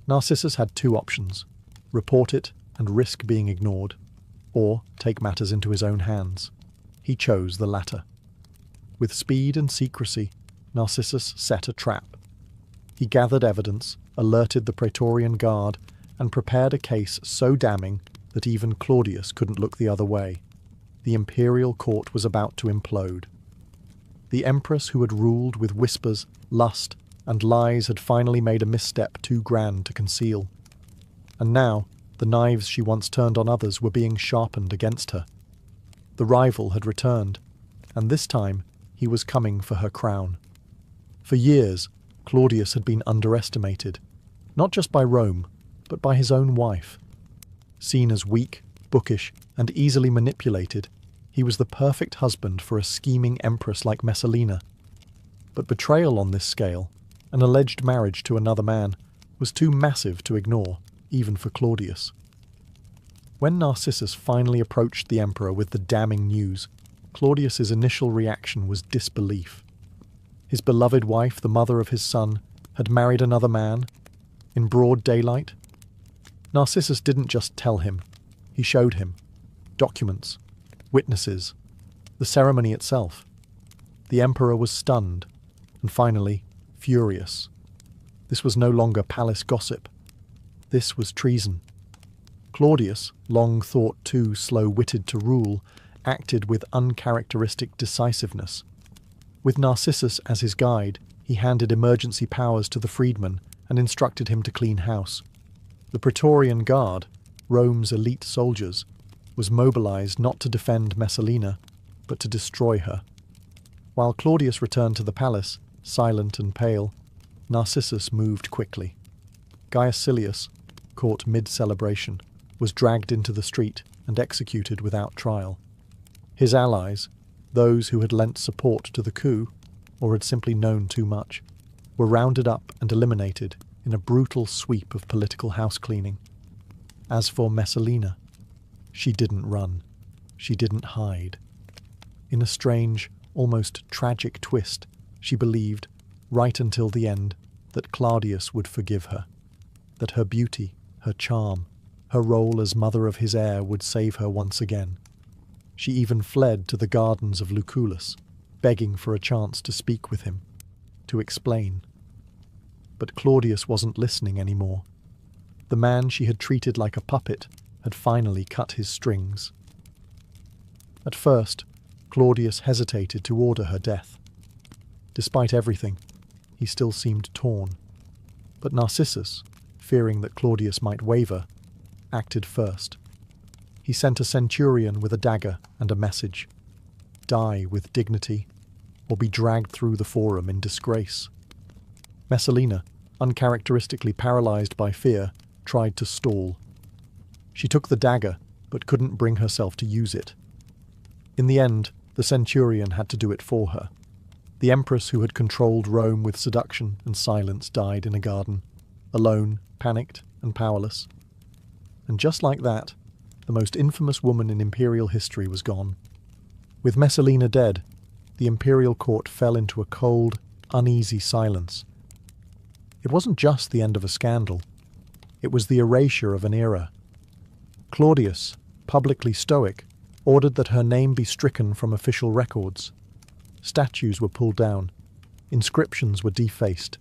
A: Narcissus had two options: report it and risk being ignored, or take matters into his own hands. He chose the latter. With speed and secrecy, Narcissus set a trap. He gathered evidence, alerted the Praetorian Guard, and prepared a case so damning that even Claudius couldn't look the other way. The imperial court was about to implode. The empress who had ruled with whispers, lust, and lies had finally made a misstep too grand to conceal. And now, the knives she once turned on others were being sharpened against her. The rival had returned, and this time he was coming for her crown. For years, Claudius had been underestimated, not just by Rome, but by his own wife. Seen as weak, bookish, and easily manipulated, he was the perfect husband for a scheming empress like Messalina. But betrayal on this scale, an alleged marriage to another man, was too massive to ignore, even for Claudius. When Narcissus finally approached the emperor with the damning news, Claudius's initial reaction was disbelief. His beloved wife, the mother of his son, had married another man, in broad daylight. Narcissus didn't just tell him, he showed him. Documents, witnesses, the ceremony itself. The emperor was stunned, and finally, furious. This was no longer palace gossip. This was treason. Claudius, long thought too slow-witted to rule, acted with uncharacteristic decisiveness. With Narcissus as his guide, he handed emergency powers to the freedman and instructed him to clean house. The Praetorian Guard, Rome's elite soldiers, was mobilized not to defend Messalina, but to destroy her. While Claudius returned to the palace, silent and pale, Narcissus moved quickly. Gaius Silius, caught mid-celebration, was dragged into the street and executed without trial. His allies, those who had lent support to the coup, or had simply known too much, were rounded up and eliminated in a brutal sweep of political housecleaning. As for Messalina, she didn't run. She didn't hide. In a strange, almost tragic twist, she believed, right until the end, that Claudius would forgive her, that her beauty, her charm, her role as mother of his heir would save her once again. She even fled to the gardens of Lucullus, begging for a chance to speak with him, to explain. But Claudius wasn't listening anymore. The man she had treated like a puppet had finally cut his strings. At first, Claudius hesitated to order her death. Despite everything, he still seemed torn. But Narcissus, fearing that Claudius might waver, acted first. He sent a centurion with a dagger and a message. Die with dignity, or be dragged through the forum in disgrace. Messalina, uncharacteristically paralyzed by fear, tried to stall. She took the dagger, but couldn't bring herself to use it. In the end, the centurion had to do it for her. The empress who had controlled Rome with seduction and silence died in a garden, alone, panicked, and powerless. And just like that, the most infamous woman in imperial history was gone. With Messalina dead, the imperial court fell into a cold, uneasy silence. It wasn't just the end of a scandal. It was the erasure of an era. Claudius, publicly stoic, ordered that her name be stricken from official records. Statues were pulled down. Inscriptions were defaced.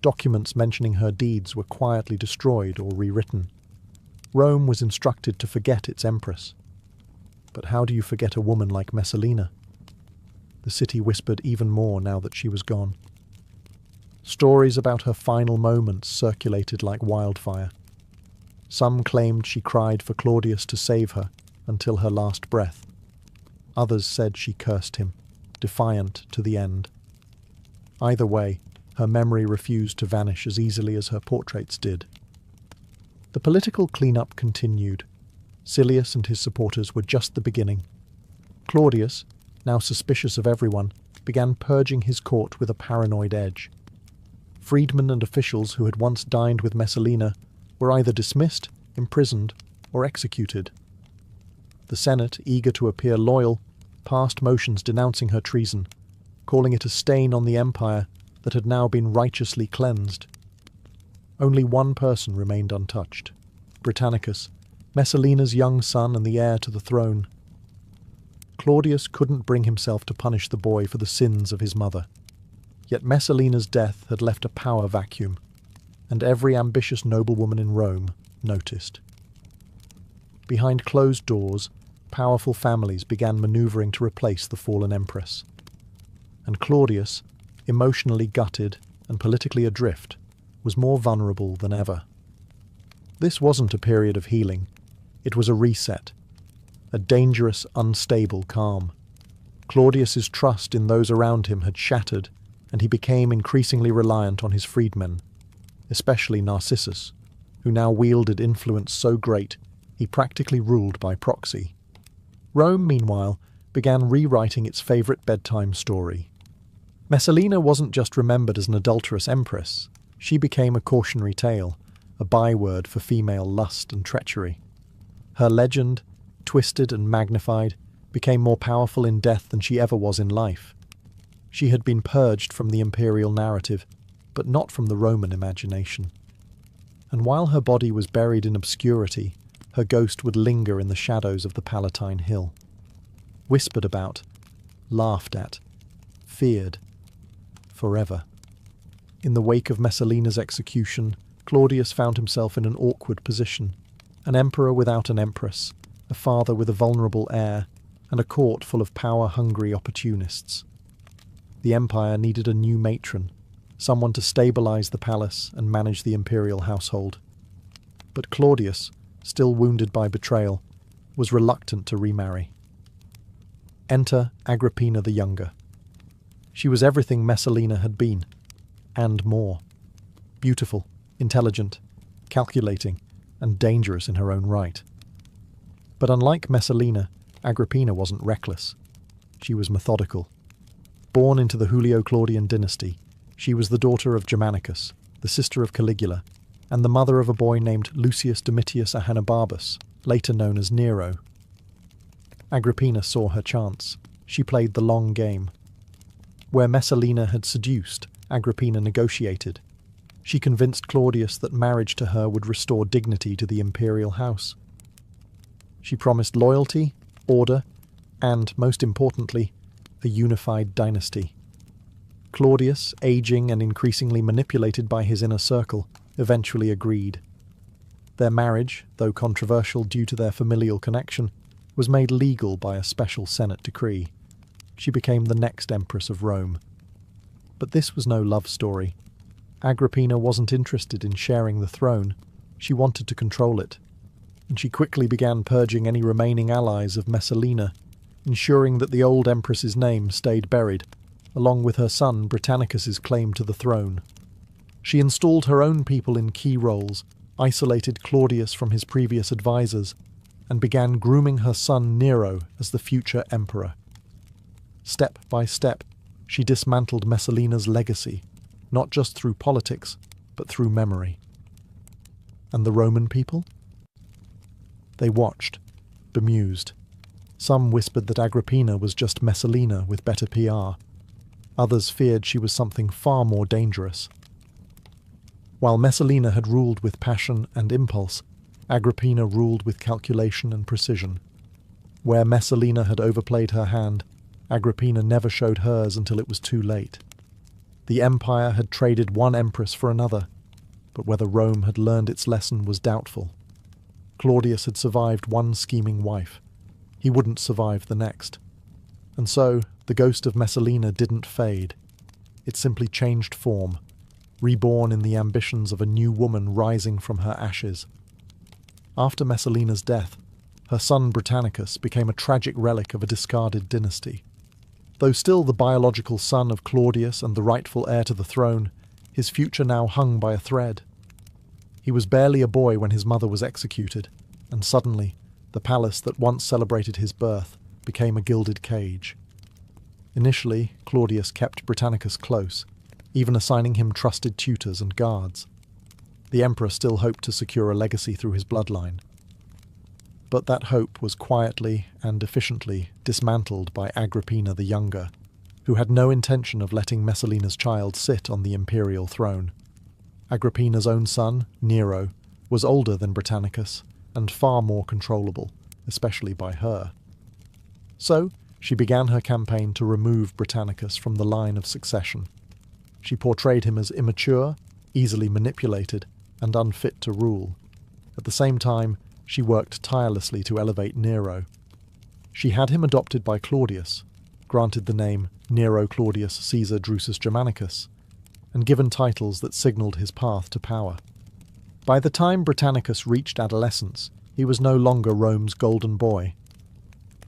A: Documents mentioning her deeds were quietly destroyed or rewritten. Rome was instructed to forget its empress. But how do you forget a woman like Messalina? The city whispered even more now that she was gone. Stories about her final moments circulated like wildfire. Some claimed she cried for Claudius to save her until her last breath. Others said she cursed him, defiant to the end. Either way, her memory refused to vanish as easily as her portraits did. The political clean-up continued. Silius and his supporters were just the beginning. Claudius, now suspicious of everyone, began purging his court with a paranoid edge. Freedmen and officials who had once dined with Messalina were either dismissed, imprisoned, or executed. The Senate, eager to appear loyal, passed motions denouncing her treason, calling it a stain on the empire that had now been righteously cleansed. Only one person remained untouched, Britannicus, Messalina's young son and the heir to the throne. Claudius couldn't bring himself to punish the boy for the sins of his mother. Yet Messalina's death had left a power vacuum, and every ambitious noblewoman in Rome noticed. Behind closed doors, powerful families began maneuvering to replace the fallen empress. And Claudius, emotionally gutted and politically adrift, was more vulnerable than ever. This wasn't a period of healing. It was a reset, a dangerous, unstable calm. Claudius's trust in those around him had shattered, and he became increasingly reliant on his freedmen, especially Narcissus, who now wielded influence so great he practically ruled by proxy. Rome, meanwhile, began rewriting its favourite bedtime story. Messalina wasn't just remembered as an adulterous empress, she became a cautionary tale, a byword for female lust and treachery. Her legend, twisted and magnified, became more powerful in death than she ever was in life. She had been purged from the imperial narrative, but not from the Roman imagination. And while her body was buried in obscurity, her ghost would linger in the shadows of the Palatine Hill. Whispered about, laughed at, feared, forever. In the wake of Messalina's execution, Claudius found himself in an awkward position. An emperor without an empress, a father with a vulnerable heir, and a court full of power-hungry opportunists. The empire needed a new matron, someone to stabilize the palace and manage the imperial household. But Claudius, still wounded by betrayal, was reluctant to remarry. Enter Agrippina the Younger. She was everything Messalina had been, and more. Beautiful, intelligent, calculating, and dangerous in her own right. But unlike Messalina, Agrippina wasn't reckless. She was methodical. Born into the Julio-Claudian dynasty, she was the daughter of Germanicus, the sister of Caligula, and the mother of a boy named Lucius Domitius Ahenobarbus, later known as Nero. Agrippina saw her chance. She played the long game. Where Messalina had seduced, Agrippina negotiated. She convinced Claudius that marriage to her would restore dignity to the imperial house. She promised loyalty, order, and, most importantly, a unified dynasty. Claudius, aging and increasingly manipulated by his inner circle, eventually agreed. Their marriage, though controversial due to their familial connection, was made legal by a special Senate decree. She became the next empress of Rome. But this was no love story. Agrippina wasn't interested in sharing the throne. She wanted to control it. And she quickly began purging any remaining allies of Messalina, ensuring that the old empress's name stayed buried, along with her son Britannicus's claim to the throne. She installed her own people in key roles, isolated Claudius from his previous advisors, and began grooming her son Nero as the future emperor. Step by step, she dismantled Messalina's legacy, not just through politics, but through memory. And the Roman people? They watched, bemused. Some whispered that Agrippina was just Messalina with better PR. Others feared she was something far more dangerous. While Messalina had ruled with passion and impulse, Agrippina ruled with calculation and precision. Where Messalina had overplayed her hand, Agrippina never showed hers until it was too late. The empire had traded one empress for another, but whether Rome had learned its lesson was doubtful. Claudius had survived one scheming wife. He wouldn't survive the next. And so, the ghost of Messalina didn't fade. It simply changed form, reborn in the ambitions of a new woman rising from her ashes. After Messalina's death, her son Britannicus became a tragic relic of a discarded dynasty. Though still the biological son of Claudius and the rightful heir to the throne, his future now hung by a thread. He was barely a boy when his mother was executed, and suddenly, the palace that once celebrated his birth became a gilded cage. Initially, Claudius kept Britannicus close, even assigning him trusted tutors and guards. The emperor still hoped to secure a legacy through his bloodline. But that hope was quietly and efficiently dismantled by Agrippina the Younger, who had no intention of letting Messalina's child sit on the imperial throne. Agrippina's own son, Nero, was older than Britannicus and far more controllable, especially by her. So, she began her campaign to remove Britannicus from the line of succession. She portrayed him as immature, easily manipulated, and unfit to rule. At the same time, she worked tirelessly to elevate Nero. She had him adopted by Claudius, granted the name Nero Claudius Caesar Drusus Germanicus, and given titles that signalled his path to power. By the time Britannicus reached adolescence, he was no longer Rome's golden boy.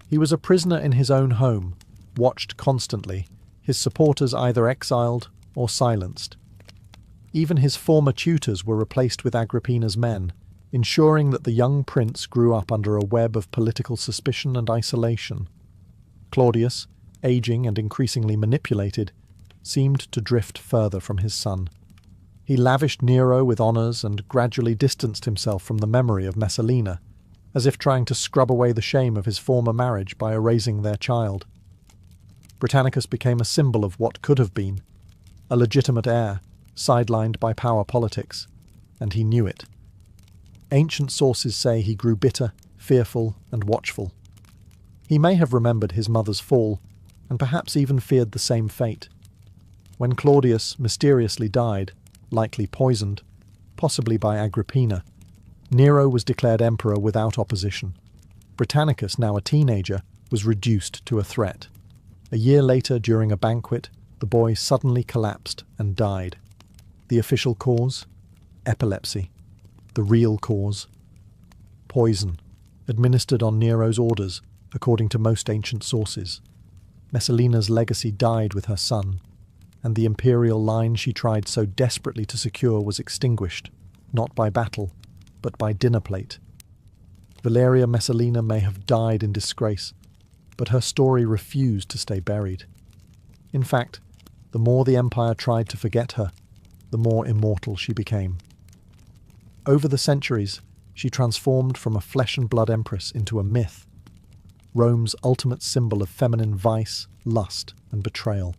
A: He was a prisoner in his own home, watched constantly, his supporters either exiled or silenced. Even his former tutors were replaced with Agrippina's men, ensuring that the young prince grew up under a web of political suspicion and isolation. Claudius, aging and increasingly manipulated, seemed to drift further from his son. He lavished Nero with honours and gradually distanced himself from the memory of Messalina, as if trying to scrub away the shame of his former marriage by erasing their child. Britannicus became a symbol of what could have been, a legitimate heir, sidelined by power politics, and he knew it. Ancient sources say he grew bitter, fearful, and watchful. He may have remembered his mother's fall, and perhaps even feared the same fate. When Claudius mysteriously died, likely poisoned, possibly by Agrippina, Nero was declared emperor without opposition. Britannicus, now a teenager, was reduced to a threat. A year later, during a banquet, the boy suddenly collapsed and died. The official cause? Epilepsy. The real cause? Poison, administered on Nero's orders, according to most ancient sources. Messalina's legacy died with her son, and the imperial line she tried so desperately to secure was extinguished, not by battle, but by dinner plate. Valeria Messalina may have died in disgrace, but her story refused to stay buried. In fact, the more the empire tried to forget her, the more immortal she became. Over the centuries, she transformed from a flesh-and-blood empress into a myth, Rome's ultimate symbol of feminine vice, lust, and betrayal.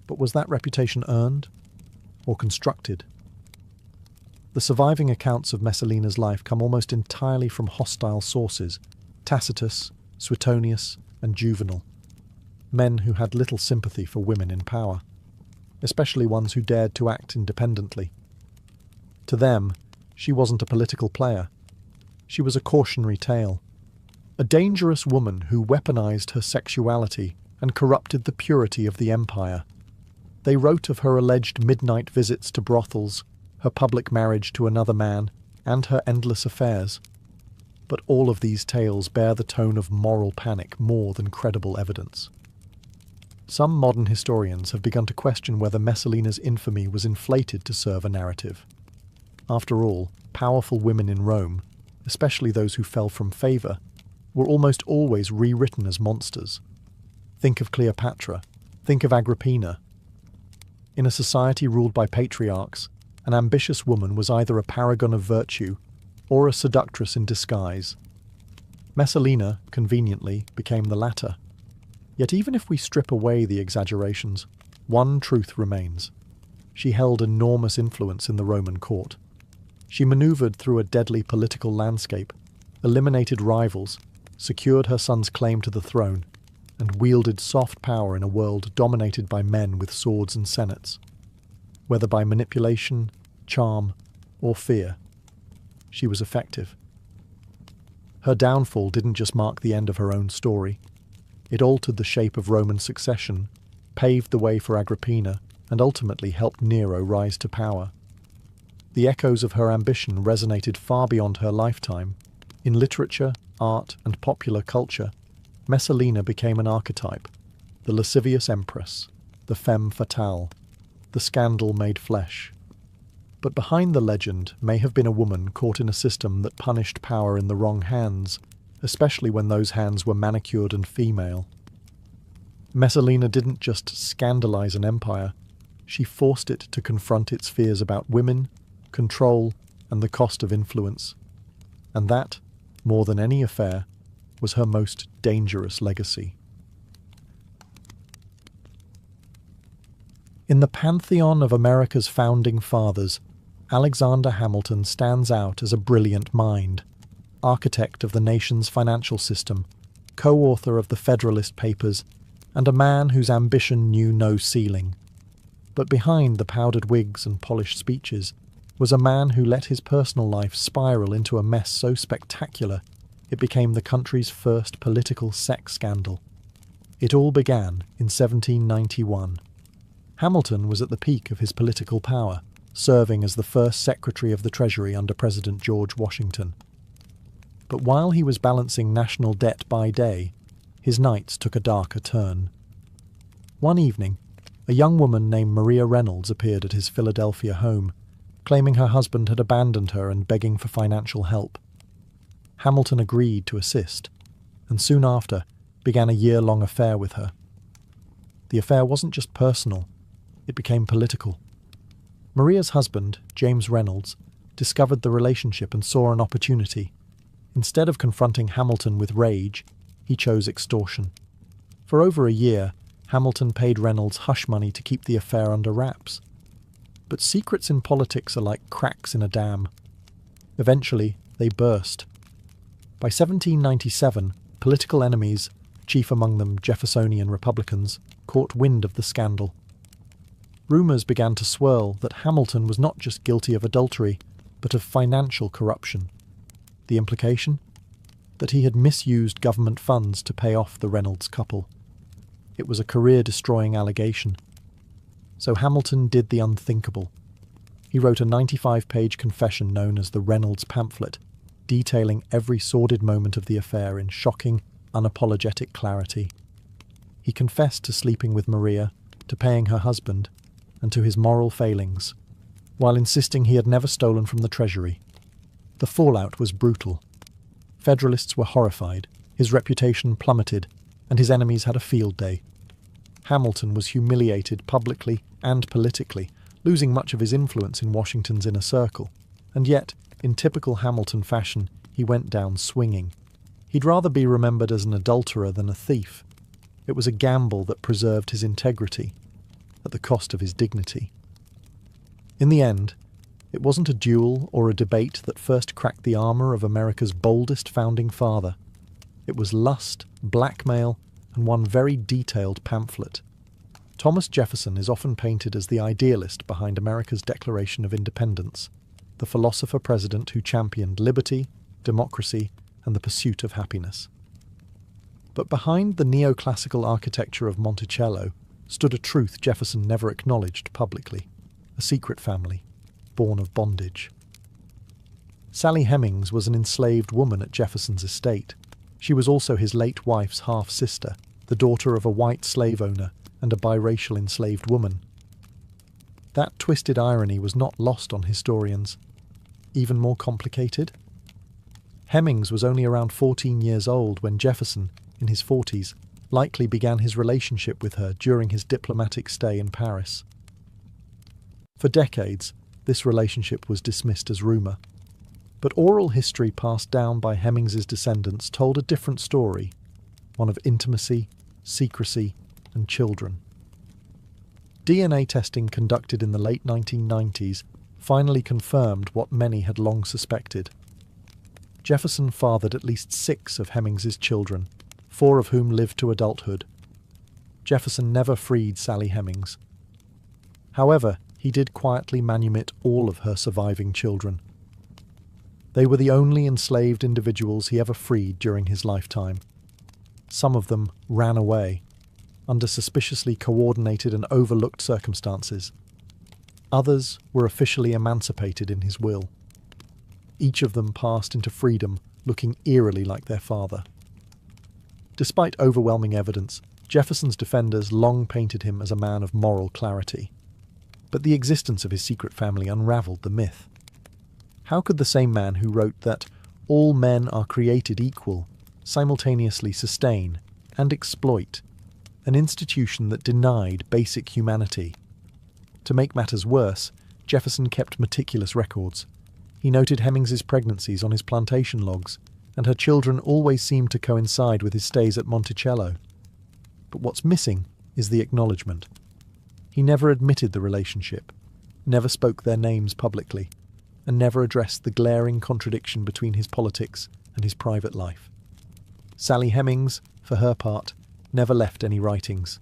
A: But was that reputation earned or constructed? The surviving accounts of Messalina's life come almost entirely from hostile sources: Tacitus, Suetonius, and Juvenal, men who had little sympathy for women in power, especially ones who dared to act independently. To them, she wasn't a political player. She was a cautionary tale, a dangerous woman who weaponized her sexuality and corrupted the purity of the empire. They wrote of her alleged midnight visits to brothels, her public marriage to another man, and her endless affairs. But all of these tales bear the tone of moral panic more than credible evidence. Some modern historians have begun to question whether Messalina's infamy was inflated to serve a narrative. After all, powerful women in Rome, especially those who fell from favour, were almost always rewritten as monsters. Think of Cleopatra. Think of Agrippina. In a society ruled by patriarchs, an ambitious woman was either a paragon of virtue or a seductress in disguise. Messalina, conveniently, became the latter. Yet even if we strip away the exaggerations, one truth remains. She held enormous influence in the Roman court. She manoeuvred through a deadly political landscape, eliminated rivals, secured her son's claim to the throne, and wielded soft power in a world dominated by men with swords and senates. Whether by manipulation, charm, or fear, she was effective. Her downfall didn't just mark the end of her own story. It altered the shape of Roman succession, paved the way for Agrippina, and ultimately helped Nero rise to power. The echoes of her ambition resonated far beyond her lifetime. In literature, art, and popular culture, Messalina became an archetype: the lascivious empress, the femme fatale, the scandal made flesh. But behind the legend may have been a woman caught in a system that punished power in the wrong hands, especially when those hands were manicured and female. Messalina didn't just scandalize an empire, she forced it to confront its fears about women, control, and the cost of influence. And that, more than any affair, was her most dangerous legacy. In the pantheon of America's founding fathers, Alexander Hamilton stands out as a brilliant mind, architect of the nation's financial system, co-author of the Federalist Papers, and a man whose ambition knew no ceiling. But behind the powdered wigs and polished speeches, was a man who let his personal life spiral into a mess so spectacular it became the country's first political sex scandal. It all began in 1791. Hamilton was at the peak of his political power, serving as the first Secretary of the Treasury under President George Washington. But while he was balancing national debt by day, his nights took a darker turn. One evening, a young woman named Maria Reynolds appeared at his Philadelphia home, claiming her husband had abandoned her and begging for financial help. Hamilton agreed to assist, and soon after began a year-long affair with her. The affair wasn't just personal, it became political. Maria's husband, James Reynolds, discovered the relationship and saw an opportunity. Instead of confronting Hamilton with rage, he chose extortion. For over a year, Hamilton paid Reynolds hush money to keep the affair under wraps. But secrets in politics are like cracks in a dam. Eventually, they burst. By 1797, political enemies, chief among them Jeffersonian Republicans, caught wind of the scandal. Rumours began to swirl that Hamilton was not just guilty of adultery, but of financial corruption. The implication? That he had misused government funds to pay off the Reynolds couple. It was a career-destroying allegation. So Hamilton did the unthinkable. He wrote a 95-page confession known as the Reynolds pamphlet, detailing every sordid moment of the affair in shocking, unapologetic clarity. He confessed to sleeping with Maria, to paying her husband, and to his moral failings, while insisting he had never stolen from the Treasury. The fallout was brutal. Federalists were horrified, his reputation plummeted, and his enemies had a field day. Hamilton was humiliated publicly and politically, losing much of his influence in Washington's inner circle. And yet, in typical Hamilton fashion, he went down swinging. He'd rather be remembered as an adulterer than a thief. It was a gamble that preserved his integrity, at the cost of his dignity. In the end, it wasn't a duel or a debate that first cracked the armour of America's boldest founding father. It was lust, blackmail, and one very detailed pamphlet. Thomas Jefferson is often painted as the idealist behind America's Declaration of Independence, the philosopher-president who championed liberty, democracy, and the pursuit of happiness. But behind the neoclassical architecture of Monticello stood a truth Jefferson never acknowledged publicly, a secret family, born of bondage. Sally Hemings was an enslaved woman at Jefferson's estate. She was also his late wife's half-sister, the daughter of a white slave owner and a biracial enslaved woman. That twisted irony was not lost on historians. Even more complicated? Hemings was only around 14 years old when Jefferson, in his 40s, likely began his relationship with her during his diplomatic stay in Paris. For decades, this relationship was dismissed as rumour. But oral history passed down by Hemings's descendants told a different story, one of intimacy, secrecy, and children. DNA testing conducted in the late 1990s finally confirmed what many had long suspected. Jefferson fathered at least 6 of Hemings's children, 4 of whom lived to adulthood. Jefferson never freed Sally Hemings. However, he did quietly manumit all of her surviving children. They were the only enslaved individuals he ever freed during his lifetime. Some of them ran away, under suspiciously coordinated and overlooked circumstances. Others were officially emancipated in his will. Each of them passed into freedom, looking eerily like their father. Despite overwhelming evidence, Jefferson's defenders long painted him as a man of moral clarity. But the existence of his secret family unravelled the myth. How could the same man who wrote that all men are created equal simultaneously sustain and exploit an institution that denied basic humanity? To make matters worse, Jefferson kept meticulous records. He noted Hemings's pregnancies on his plantation logs, and her children always seemed to coincide with his stays at Monticello. But what's missing is the acknowledgement. He never admitted the relationship, never spoke their names publicly, and never addressed the glaring contradiction between his politics and his private life. Sally Hemings, for her part, never left any writings.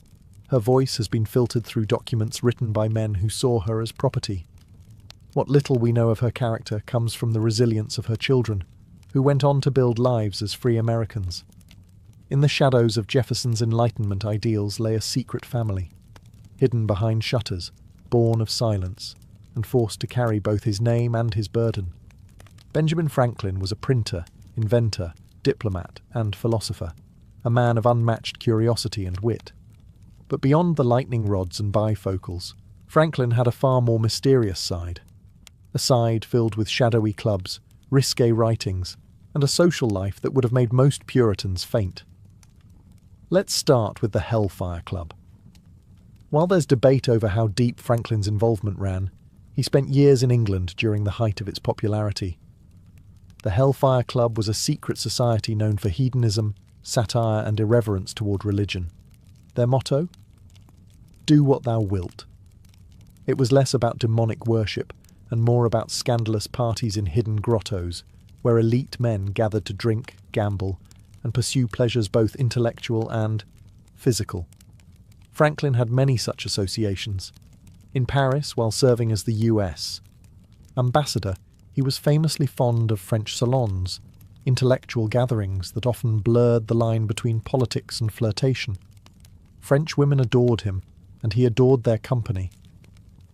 A: Her voice has been filtered through documents written by men who saw her as property. What little we know of her character comes from the resilience of her children, who went on to build lives as free Americans. In the shadows of Jefferson's Enlightenment ideals lay a secret family, hidden behind shutters, born of silence, and forced to carry both his name and his burden. Benjamin Franklin was a printer, inventor, diplomat, and philosopher, a man of unmatched curiosity and wit. But beyond the lightning rods and bifocals, Franklin had a far more mysterious side. A side filled with shadowy clubs, risque writings, and a social life that would have made most Puritans faint. Let's start with the Hellfire Club. While there's debate over how deep Franklin's involvement ran, he spent years in England during the height of its popularity. The Hellfire Club was a secret society known for hedonism, satire, and irreverence toward religion. Their motto? Do what thou wilt. It was less about demonic worship and more about scandalous parties in hidden grottos, where elite men gathered to drink, gamble, and pursue pleasures both intellectual and physical. Franklin had many such associations. In Paris, while serving as the U.S. ambassador, he was famously fond of French salons, intellectual gatherings that often blurred the line between politics and flirtation. French women adored him, and he adored their company.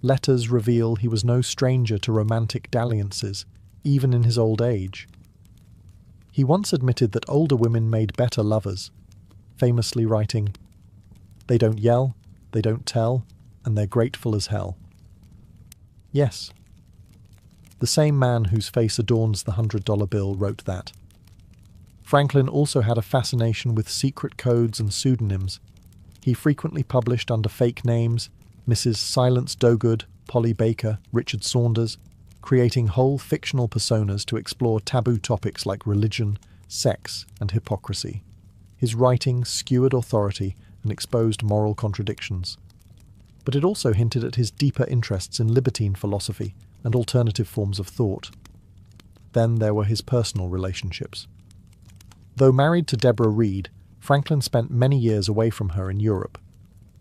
A: Letters reveal he was no stranger to romantic dalliances, even in his old age. He once admitted that older women made better lovers, famously writing, "They don't yell, they don't tell, and they're grateful as hell." Yes, the same man whose face adorns the $100 bill wrote that. Franklin also had a fascination with secret codes and pseudonyms. He frequently published under fake names, Mrs. Silence Dogood, Polly Baker, Richard Saunders, creating whole fictional personas to explore taboo topics like religion, sex, and hypocrisy. His writing skewered authority and exposed moral contradictions. But it also hinted at his deeper interests in libertine philosophy and alternative forms of thought. Then there were his personal relationships. Though married to Deborah Reed, Franklin spent many years away from her in Europe.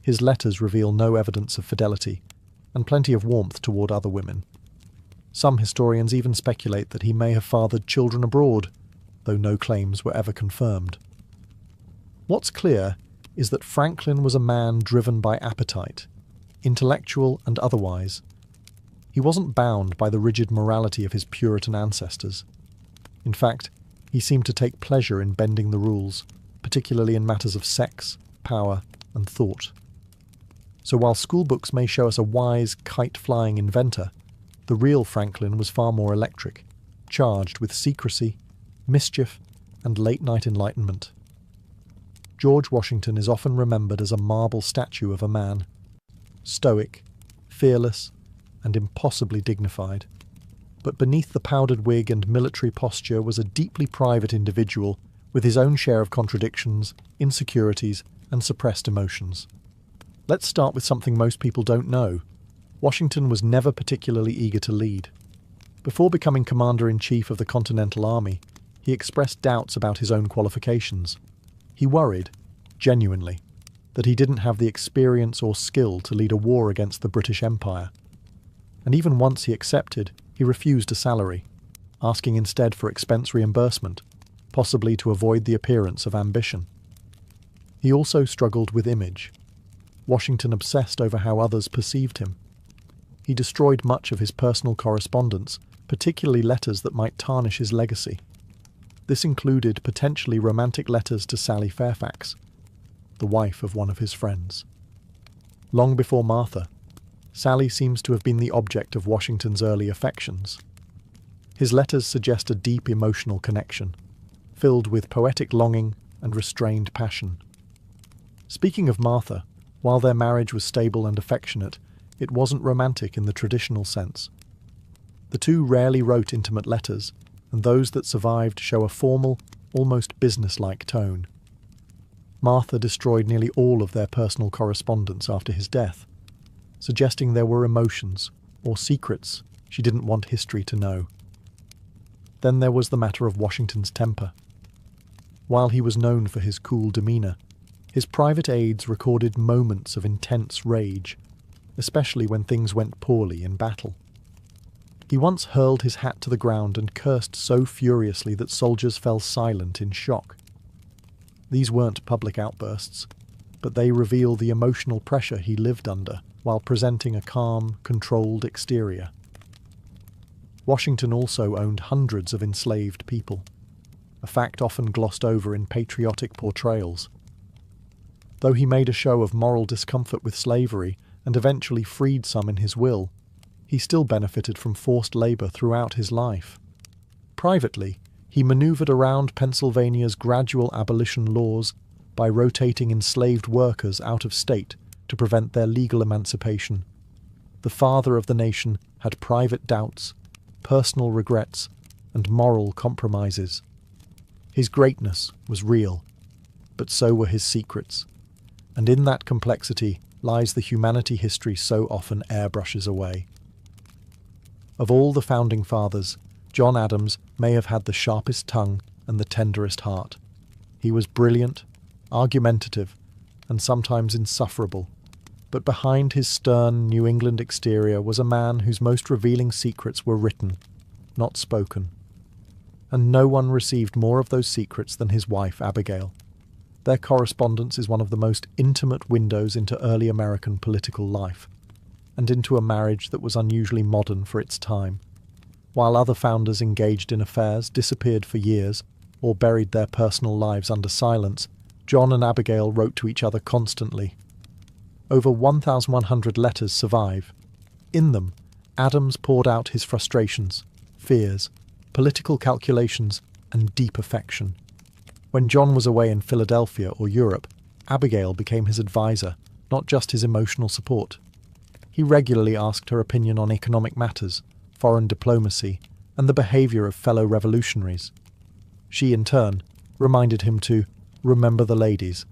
A: His letters reveal no evidence of fidelity, and plenty of warmth toward other women. Some historians even speculate that he may have fathered children abroad, though no claims were ever confirmed. What's clear is that Franklin was a man driven by appetite, intellectual and otherwise. He wasn't bound by the rigid morality of his Puritan ancestors. In fact, he seemed to take pleasure in bending the rules, particularly in matters of sex, power, and thought. So while schoolbooks may show us a wise, kite-flying inventor, the real Franklin was far more electric, charged with secrecy, mischief, and late-night enlightenment. George Washington is often remembered as a marble statue of a man, stoic, fearless, and impossibly dignified. But beneath the powdered wig and military posture was a deeply private individual with his own share of contradictions, insecurities, and suppressed emotions. Let's start with something most people don't know. Washington was never particularly eager to lead. Before becoming Commander-in-Chief of the Continental Army, he expressed doubts about his own qualifications. He worried, genuinely, that he didn't have the experience or skill to lead a war against the British Empire. And even once he accepted, he refused a salary, asking instead for expense reimbursement, possibly to avoid the appearance of ambition. He also struggled with image. Washington obsessed over how others perceived him. He destroyed much of his personal correspondence, particularly letters that might tarnish his legacy. This included potentially romantic letters to Sally Fairfax, the wife of one of his friends. Long before Martha, Sally seems to have been the object of Washington's early affections. His letters suggest a deep emotional connection, filled with poetic longing and restrained passion. Speaking of Martha, while their marriage was stable and affectionate, it wasn't romantic in the traditional sense. The two rarely wrote intimate letters, and those that survived show a formal, almost business-like tone. Martha destroyed nearly all of their personal correspondence after his death, suggesting there were emotions, or secrets, she didn't want history to know. Then there was the matter of Washington's temper. While he was known for his cool demeanour, his private aides recorded moments of intense rage, especially when things went poorly in battle. He once hurled his hat to the ground and cursed so furiously that soldiers fell silent in shock. These weren't public outbursts, but they reveal the emotional pressure he lived under while presenting a calm, controlled exterior. Washington also owned hundreds of enslaved people, a fact often glossed over in patriotic portrayals. Though he made a show of moral discomfort with slavery and eventually freed some in his will, he still benefited from forced labor throughout his life. Privately, he maneuvered around Pennsylvania's gradual abolition laws by rotating enslaved workers out of state to prevent their legal emancipation. The father of the nation had private doubts, personal regrets, and moral compromises. His greatness was real, but so were his secrets, and in that complexity lies the humanity history so often airbrushes away. Of all the founding fathers, John Adams may have had the sharpest tongue and the tenderest heart. He was brilliant, argumentative, and sometimes insufferable, but behind his stern New England exterior was a man whose most revealing secrets were written, not spoken. And no one received more of those secrets than his wife, Abigail. Their correspondence is one of the most intimate windows into early American political life, and into a marriage that was unusually modern for its time. While other founders engaged in affairs disappeared for years, or buried their personal lives under silence, John and Abigail wrote to each other constantly. Over 1,100 letters survive. In them, Adams poured out his frustrations, fears, political calculations, and deep affection. When John was away in Philadelphia or Europe, Abigail became his advisor, not just his emotional support. He regularly asked her opinion on economic matters, foreign diplomacy, and the behaviour of fellow revolutionaries. She, in turn, reminded him to remember the ladies,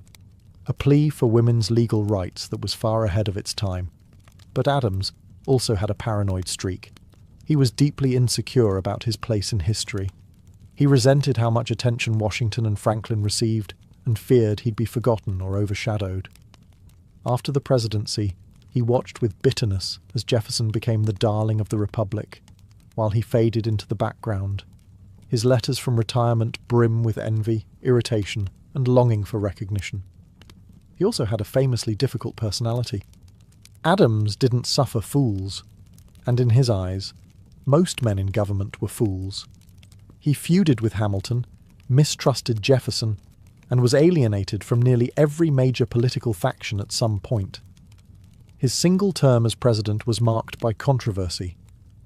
A: a plea for women's legal rights that was far ahead of its time. But Adams also had a paranoid streak. He was deeply insecure about his place in history. He resented how much attention Washington and Franklin received, and feared he'd be forgotten or overshadowed. After the presidency, he watched with bitterness as Jefferson became the darling of the Republic, while he faded into the background. His letters from retirement brim with envy, irritation, and longing for recognition. He also had a famously difficult personality. Adams didn't suffer fools, and in his eyes, most men in government were fools. He feuded with Hamilton, mistrusted Jefferson, and was alienated from nearly every major political faction at some point. His single term as president was marked by controversy,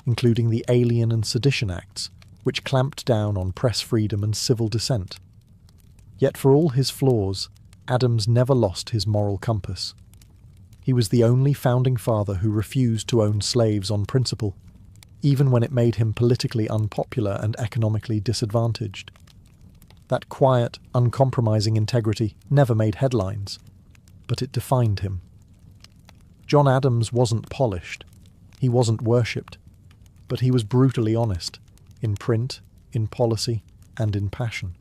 A: including the Alien and Sedition Acts, which clamped down on press freedom and civil dissent. Yet for all his flaws, Adams never lost his moral compass. He was the only founding father who refused to own slaves on principle, even when it made him politically unpopular and economically disadvantaged. That quiet, uncompromising integrity never made headlines, but it defined him. John Adams wasn't polished, he wasn't worshipped, but he was brutally honest, in print, in policy, and in passion.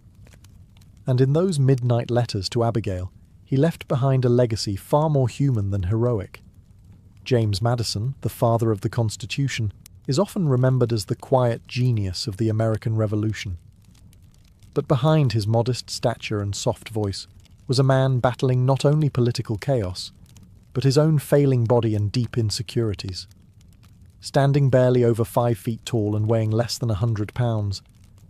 A: And in those midnight letters to Abigail, he left behind a legacy far more human than heroic. James Madison, the father of the Constitution, is often remembered as the quiet genius of the American Revolution. But behind his modest stature and soft voice was a man battling not only political chaos, but his own failing body and deep insecurities. Standing barely over 5 feet tall and weighing less than 100 pounds,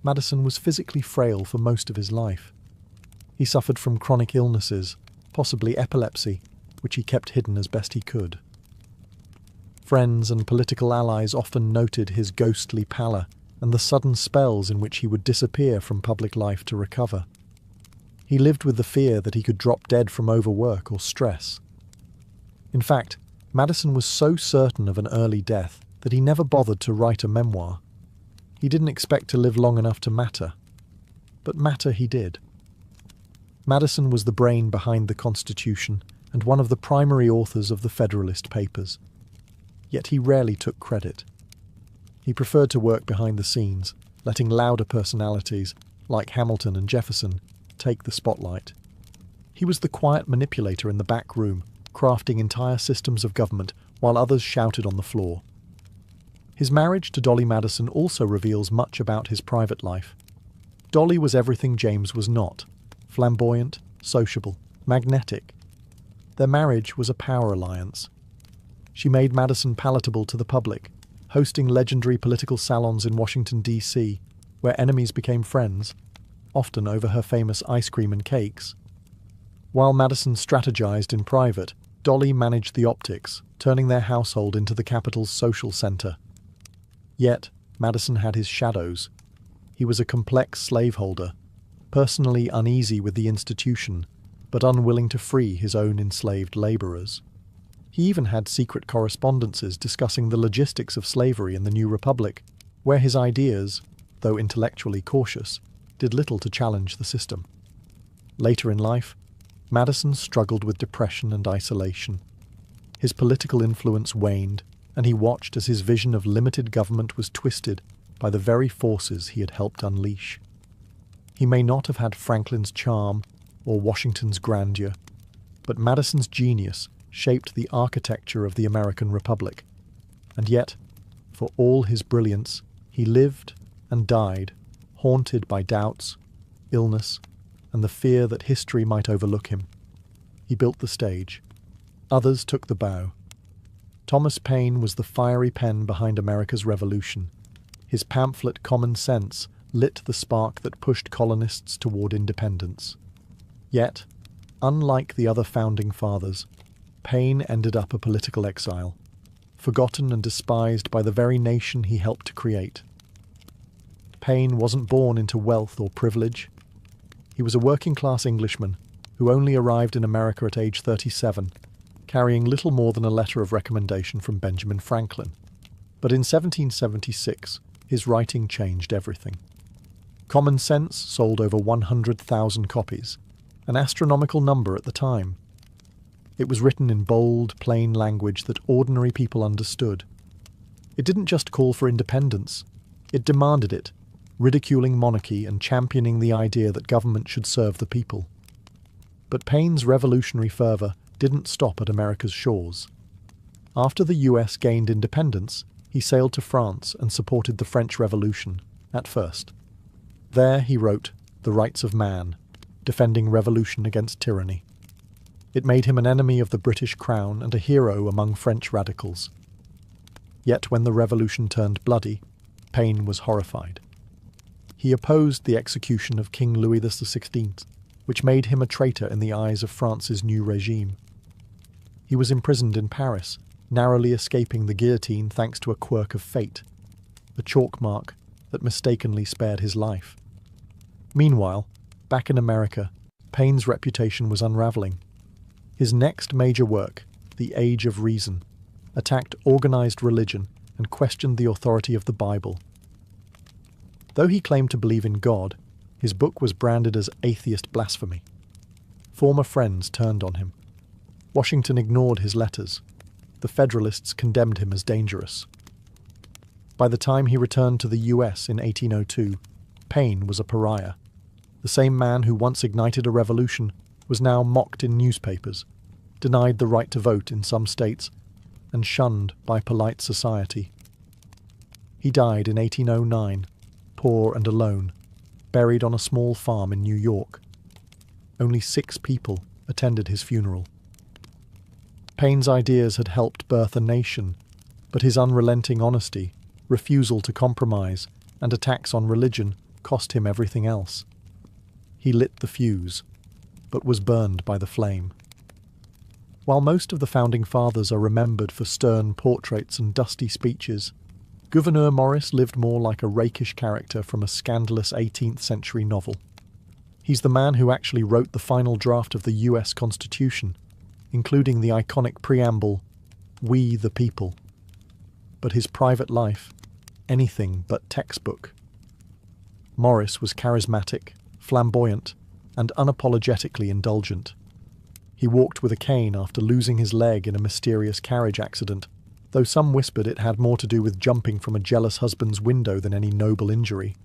A: Madison was physically frail for most of his life. He suffered from chronic illnesses, possibly epilepsy, which he kept hidden as best he could. Friends and political allies often noted his ghostly pallor and the sudden spells in which he would disappear from public life to recover. He lived with the fear that he could drop dead from overwork or stress. In fact, Madison was so certain of an early death that he never bothered to write a memoir. He didn't expect to live long enough to matter. But matter he did. Madison was the brain behind the Constitution and one of the primary authors of the Federalist Papers. Yet he rarely took credit. He preferred to work behind the scenes, letting louder personalities, like Hamilton and Jefferson, take the spotlight. He was the quiet manipulator in the back room, crafting entire systems of government while others shouted on the floor. His marriage to Dolly Madison also reveals much about his private life. Dolly was everything James was not: flamboyant, sociable, magnetic. Their marriage was a power alliance. She made Madison palatable to the public, hosting legendary political salons in Washington, D.C., where enemies became friends, often over her famous ice cream and cakes. While Madison strategized in private, Dolly managed the optics, turning their household into the capital's social center. Yet, Madison had his shadows. He was a complex slaveholder, personally uneasy with the institution, but unwilling to free his own enslaved laborers. He even had secret correspondences discussing the logistics of slavery in the New Republic, where his ideas, though intellectually cautious, did little to challenge the system. Later in life, Madison struggled with depression and isolation. His political influence waned, and he watched as his vision of limited government was twisted by the very forces he had helped unleash. He may not have had Franklin's charm or Washington's grandeur, but Madison's genius shaped the architecture of the American Republic. And yet, for all his brilliance, he lived and died, haunted by doubts, illness, and the fear that history might overlook him. He built the stage. Others took the bow. Thomas Paine was the fiery pen behind America's Revolution. His pamphlet Common Sense lit the spark that pushed colonists toward independence. Yet, unlike the other founding fathers, Paine ended up a political exile, forgotten and despised by the very nation he helped to create. Paine wasn't born into wealth or privilege. He was a working-class Englishman who only arrived in America at age 37, carrying little more than a letter of recommendation from Benjamin Franklin. But in 1776, his writing changed everything. Common Sense sold over 100,000 copies, an astronomical number at the time. It was written in bold, plain language that ordinary people understood. It didn't just call for independence, it demanded it, ridiculing monarchy and championing the idea that government should serve the people. But Paine's revolutionary fervour didn't stop at America's shores. After the US gained independence, he sailed to France and supported the French Revolution, at first. There he wrote The Rights of Man, defending revolution against tyranny. It made him an enemy of the British Crown and a hero among French radicals. Yet when the revolution turned bloody, Paine was horrified. He opposed the execution of King Louis XVI, which made him a traitor in the eyes of France's new regime. He was imprisoned in Paris, narrowly escaping the guillotine thanks to a quirk of fate, a chalk mark that mistakenly spared his life. Meanwhile, back in America, Paine's reputation was unraveling. His next major work, The Age of Reason, attacked organized religion and questioned the authority of the Bible. Though he claimed to believe in God, his book was branded as atheist blasphemy. Former friends turned on him. Washington ignored his letters. The Federalists condemned him as dangerous. By the time he returned to the US in 1802, Paine was a pariah. The same man who once ignited a revolution was now mocked in newspapers, denied the right to vote in some states, and shunned by polite society. He died in 1809, poor and alone, buried on a small farm in New York. Only 6 people attended his funeral. Paine's ideas had helped birth a nation, but his unrelenting honesty, refusal to compromise, and attacks on religion cost him everything else. He lit the fuse, but was burned by the flame. While most of the Founding Fathers are remembered for stern portraits and dusty speeches, Gouverneur Morris lived more like a rakish character from a scandalous 18th century novel. He's the man who actually wrote the final draft of the US Constitution, including the iconic preamble, "We the People." But his private life, anything but textbook. Morris was charismatic, flamboyant, and unapologetically indulgent. He walked with a cane after losing his leg in a mysterious carriage accident, though some whispered it had more to do with jumping from a jealous husband's window than any noble injury.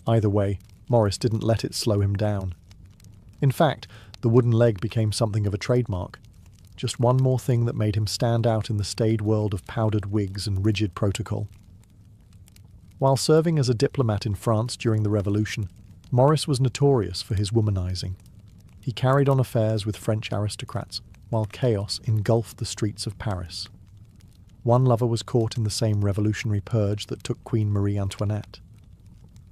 A: Either way, Morris didn't let it slow him down. In fact, the wooden leg became something of a trademark. just one more thing that made him stand out in the staid world of powdered wigs and rigid protocol. While serving as a diplomat in France during the Revolution, Maurice was notorious for his womanizing. He carried on affairs with French aristocrats, while chaos engulfed the streets of Paris. One lover was caught in the same revolutionary purge that took Queen Marie Antoinette.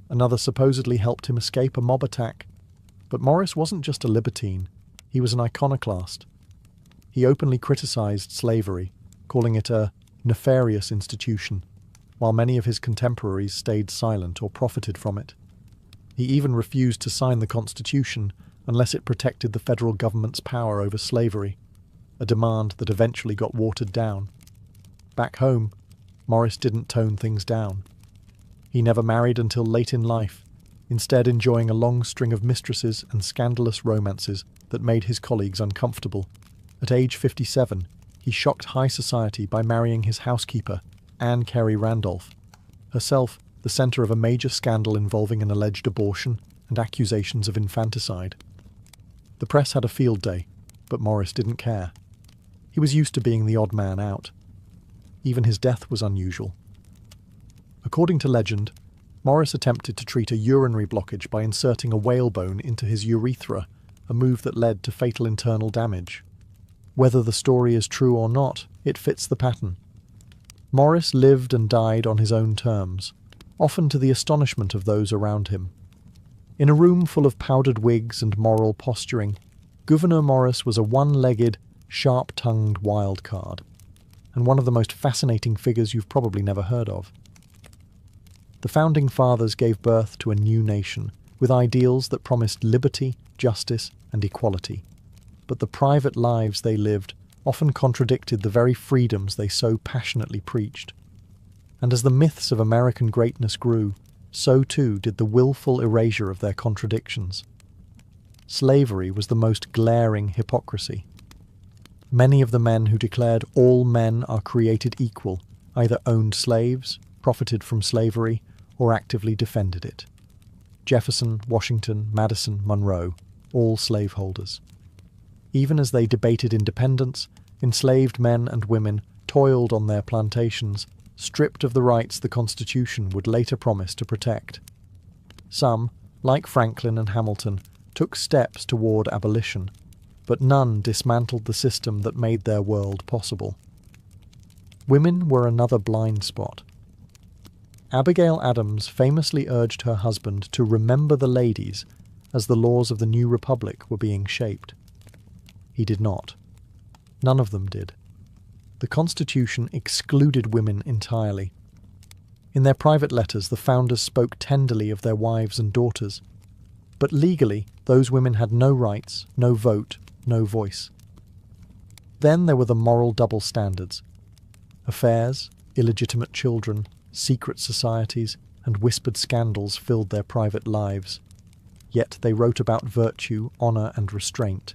A: Another supposedly helped him escape a mob attack. But Maurice wasn't just a libertine, he was an iconoclast. He openly criticized slavery, calling it a nefarious institution, while many of his contemporaries stayed silent or profited from it. He even refused to sign the Constitution unless it protected the federal government's power over slavery, a demand that eventually got watered down. Back home, Maurice didn't tone things down. He never married until late in life, instead enjoying a long string of mistresses and scandalous romances that made his colleagues uncomfortable. At age 57, he shocked high society by marrying his housekeeper, Anne Carey Randolph, herself the centre of a major scandal involving an alleged abortion and accusations of infanticide. The press had a field day, but Maurice didn't care. He was used to being the odd man out. Even his death was unusual. According to legend, Maurice attempted to treat a urinary blockage by inserting a whalebone into his urethra, a move that led to fatal internal damage. Whether the story is true or not, it fits the pattern. Maurice lived and died on his own terms, often to the astonishment of those around him. In a room full of powdered wigs and moral posturing, Gouverneur Maurice was a one-legged, sharp-tongued wild card, and one of the most fascinating figures you've probably never heard of. The Founding Fathers gave birth to a new nation, with ideals that promised liberty, justice, and equality. But the private lives they lived often contradicted the very freedoms they so passionately preached. And as the myths of American greatness grew, so too did the willful erasure of their contradictions. Slavery was the most glaring hypocrisy. Many of the men who declared all men are created equal either owned slaves, profited from slavery, or actively defended it. Jefferson, Washington, Madison, Monroe, all slaveholders. Even as they debated independence, enslaved men and women toiled on their plantations, stripped of the rights the Constitution would later promise to protect. Some, like Franklin and Hamilton, took steps toward abolition, but none dismantled the system that made their world possible. Women were another blind spot. Abigail Adams famously urged her husband to remember the ladies as the laws of the new republic were being shaped. He did not. None of them did. The Constitution excluded women entirely. In their private letters, the founders spoke tenderly of their wives and daughters. But legally, those women had no rights, no vote, no voice. Then there were the moral double standards. Affairs, illegitimate children, secret societies, and whispered scandals filled their private lives. Yet they wrote about virtue, honour, and restraint.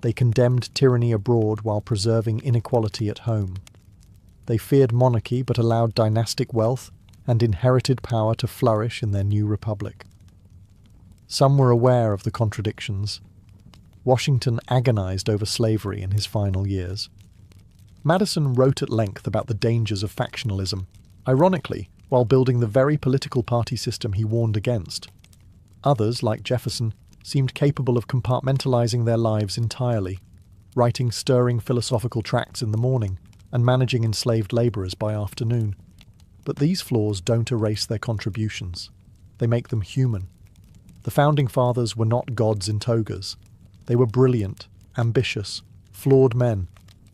A: They condemned tyranny abroad while preserving inequality at home. They feared monarchy but allowed dynastic wealth and inherited power to flourish in their new republic. Some were aware of the contradictions. Washington agonized over slavery in his final years. Madison wrote at length about the dangers of factionalism, ironically, while building the very political party system he warned against. Others, like Jefferson, seemed capable of compartmentalizing their lives entirely, writing stirring philosophical tracts in the morning and managing enslaved laborers by afternoon. But these flaws don't erase their contributions. They make them human. The Founding Fathers were not gods in togas. They were brilliant, ambitious, flawed men,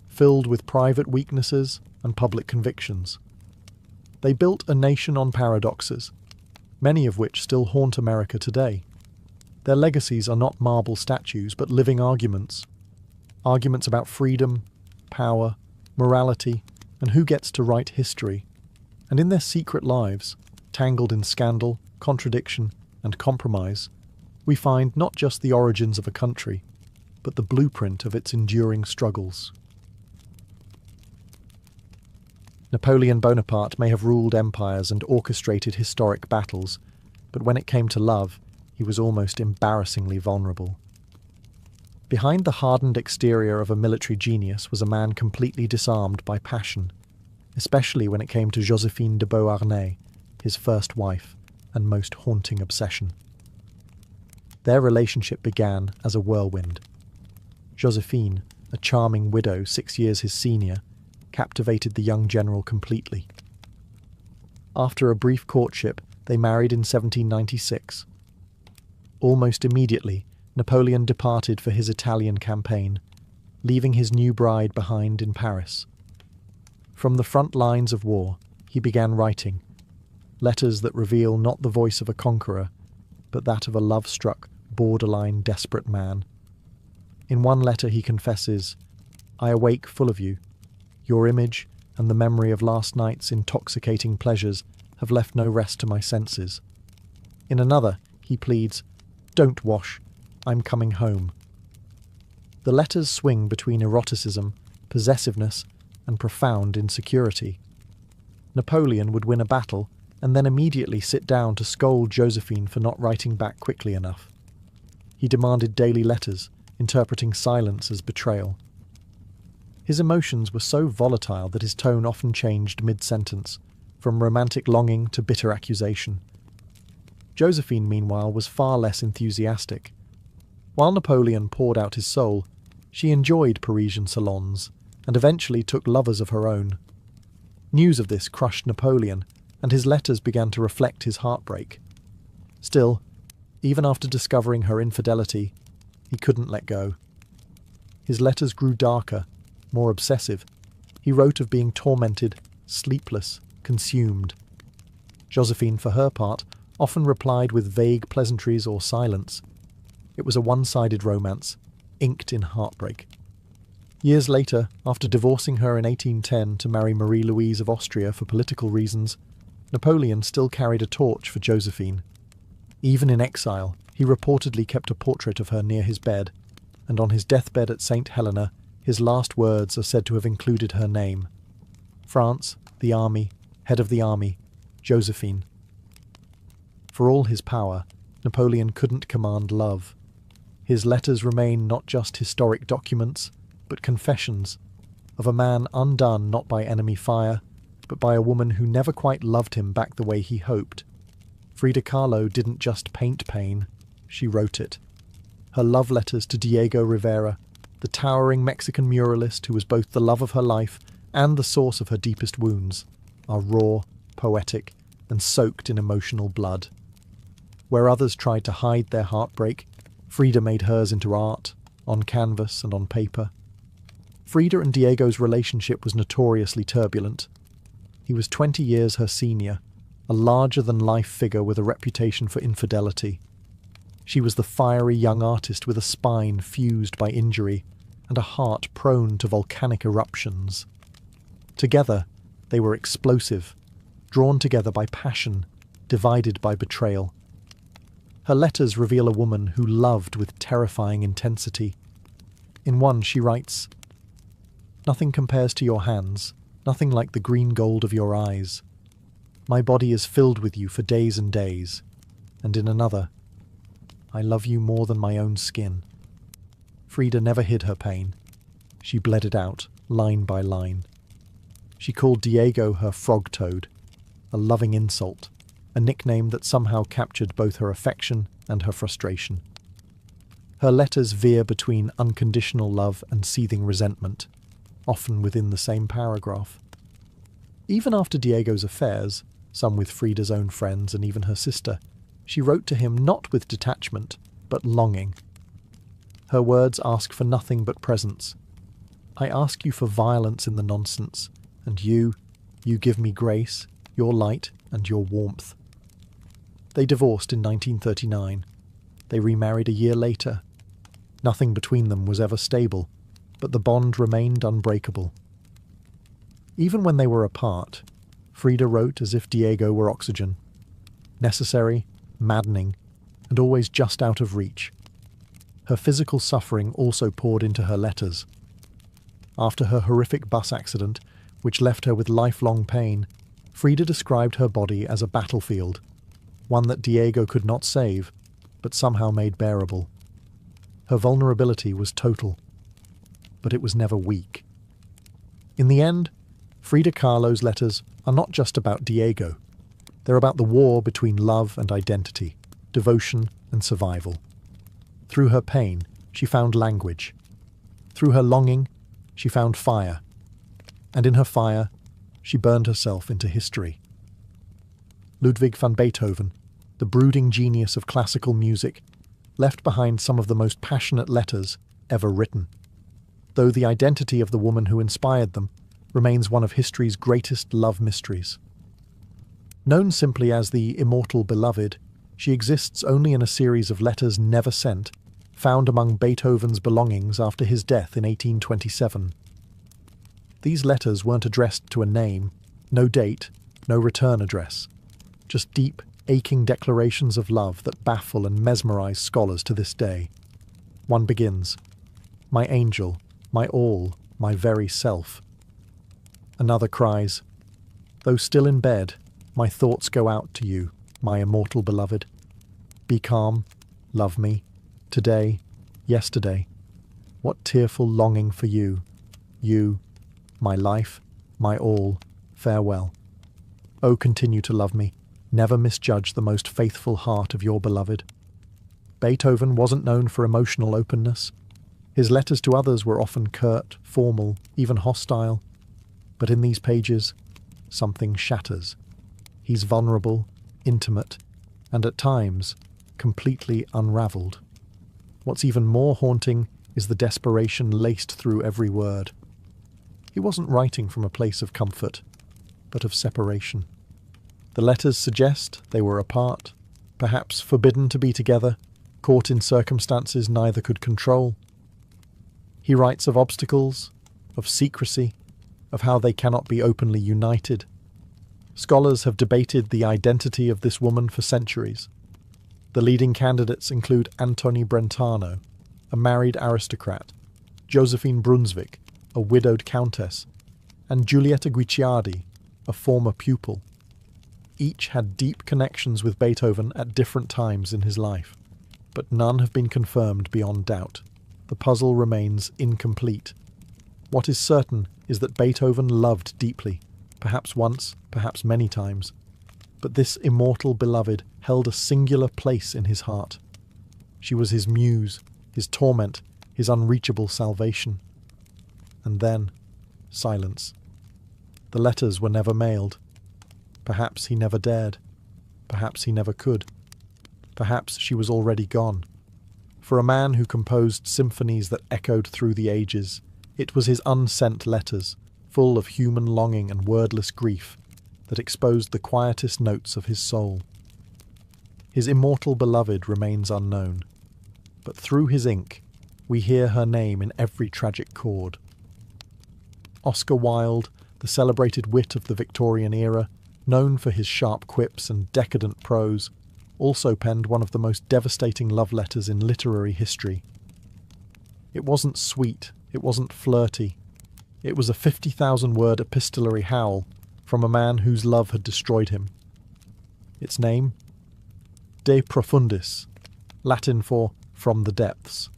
A: filled with private weaknesses and public convictions. They built a nation on paradoxes, many of which still haunt America today. Their legacies are not marble statues, but living arguments. Arguments about freedom, power, morality, and who gets to write history. And in their secret lives, tangled in scandal, contradiction, and compromise, we find not just the origins of a country, but the blueprint of its enduring struggles. Napoleon Bonaparte may have ruled empires and orchestrated historic battles, but when it came to love, he was almost embarrassingly vulnerable. Behind the hardened exterior of a military genius was a man completely disarmed by passion, especially when it came to Joséphine de Beauharnais, his first wife and most haunting obsession. Their relationship began as a whirlwind. Joséphine, a charming widow 6 years his senior, captivated the young general completely. After a brief courtship, they married in 1796. Almost immediately, Napoleon departed for his Italian campaign, leaving his new bride behind in Paris. From the front lines of war, he began writing, letters that reveal not the voice of a conqueror, but that of a love-struck, borderline desperate man. In one letter he confesses, "I awake full of you. Your image and the memory of last night's intoxicating pleasures have left no rest to my senses." In another, he pleads, "Don't wash, I'm coming home." The letters swing between eroticism, possessiveness, and profound insecurity. Napoleon would win a battle and then immediately sit down to scold Joséphine for not writing back quickly enough. He demanded daily letters, interpreting silence as betrayal. His emotions were so volatile that his tone often changed mid-sentence, from romantic longing to bitter accusation. Joséphine, meanwhile, was far less enthusiastic. While Napoleon poured out his soul, she enjoyed Parisian salons, and eventually took lovers of her own. News of this crushed Napoleon, and his letters began to reflect his heartbreak. Still, even after discovering her infidelity, he couldn't let go. His letters grew darker, more obsessive. He wrote of being tormented, sleepless, consumed. Joséphine, for her part, often replied with vague pleasantries or silence. It was a one-sided romance, inked in heartbreak. Years later, after divorcing her in 1810 to marry Marie-Louise of Austria for political reasons, Napoleon still carried a torch for Joséphine. Even in exile, he reportedly kept a portrait of her near his bed, and on his deathbed at St. Helena, his last words are said to have included her name. France, the army, head of the army, Joséphine. For all his power, Napoleon couldn't command love. His letters remain not just historic documents, but confessions of a man undone not by enemy fire, but by a woman who never quite loved him back the way he hoped. Frida Kahlo didn't just paint pain, she wrote it. Her love letters to Diego Rivera, the towering Mexican muralist who was both the love of her life and the source of her deepest wounds, are raw, poetic, and soaked in emotional blood. Where others tried to hide their heartbreak, Frida made hers into art, on canvas and on paper. Frida and Diego's relationship was notoriously turbulent. He was 20 years her senior, a larger-than-life figure with a reputation for infidelity. She was the fiery young artist with a spine fused by injury and a heart prone to volcanic eruptions. Together, they were explosive, drawn together by passion, divided by betrayal. Her letters reveal a woman who loved with terrifying intensity. In one, she writes, "Nothing compares to your hands, nothing like the green gold of your eyes. My body is filled with you for days and days." And in another, "I love you more than my own skin." Frida never hid her pain. She bled it out, line by line. She called Diego her frog-toad, a loving insult, a nickname that somehow captured both her affection and her frustration. Her letters veer between unconditional love and seething resentment, often within the same paragraph. Even after Diego's affairs, some with Frida's own friends and even her sister, she wrote to him not with detachment, but longing. Her words ask for nothing but presence. "I ask you for violence in the nonsense, and you give me grace, your light, and your warmth." They divorced in 1939. They remarried a year later. Nothing between them was ever stable, but the bond remained unbreakable. Even when they were apart, Frida wrote as if Diego were oxygen. Necessary, maddening, and always just out of reach. Her physical suffering also poured into her letters. After her horrific bus accident, which left her with lifelong pain, Frida described her body as a battlefield, one that Diego could not save, but somehow made bearable. Her vulnerability was total, but it was never weak. In the end, Frida Kahlo's letters are not just about Diego. They're about the war between love and identity, devotion and survival. Through her pain, she found language. Through her longing, she found fire. And in her fire, she burned herself into history. Ludwig van Beethoven, the brooding genius of classical music, left behind some of the most passionate letters ever written, though the identity of the woman who inspired them remains one of history's greatest love mysteries. Known simply as the immortal beloved, she exists only in a series of letters never sent, found among Beethoven's belongings after his death in 1827. These letters weren't addressed to a name, no date, no return address, just deep, aching declarations of love that baffle and mesmerize scholars to this day. One begins, "My angel, my all, my very self." Another cries, "Though still in bed, my thoughts go out to you, my immortal beloved. Be calm, love me, today, yesterday. What tearful longing for you, you, my life, my all, farewell. Oh, continue to love me, never misjudge the most faithful heart of your beloved." Beethoven wasn't known for emotional openness. His letters to others were often curt, formal, even hostile. But in these pages, something shatters. He's vulnerable, intimate, and at times, completely unraveled. What's even more haunting is the desperation laced through every word. He wasn't writing from a place of comfort, but of separation. The letters suggest they were apart, perhaps forbidden to be together, caught in circumstances neither could control. He writes of obstacles, of secrecy, of how they cannot be openly united. Scholars have debated the identity of this woman for centuries. The leading candidates include Anthony Brentano, a married aristocrat, Josephine Brunswick, a widowed countess, and Giulietta Guicciardi, a former pupil. Each had deep connections with Beethoven at different times in his life, but none have been confirmed beyond doubt. The puzzle remains incomplete. What is certain is that Beethoven loved deeply, perhaps once, perhaps many times, but this immortal beloved held a singular place in his heart. She was his muse, his torment, his unreachable salvation. And then, silence. The letters were never mailed. Perhaps he never dared. Perhaps he never could. Perhaps she was already gone. For a man who composed symphonies that echoed through the ages, it was his unsent letters, full of human longing and wordless grief, that exposed the quietest notes of his soul. His immortal beloved remains unknown, but through his ink, we hear her name in every tragic chord. Oscar Wilde, the celebrated wit of the Victorian era, known for his sharp quips and decadent prose, also penned one of the most devastating love letters in literary history. It wasn't sweet, it wasn't flirty. It was a 50,000-word epistolary howl from a man whose love had destroyed him. Its name? De Profundis, Latin for from the depths.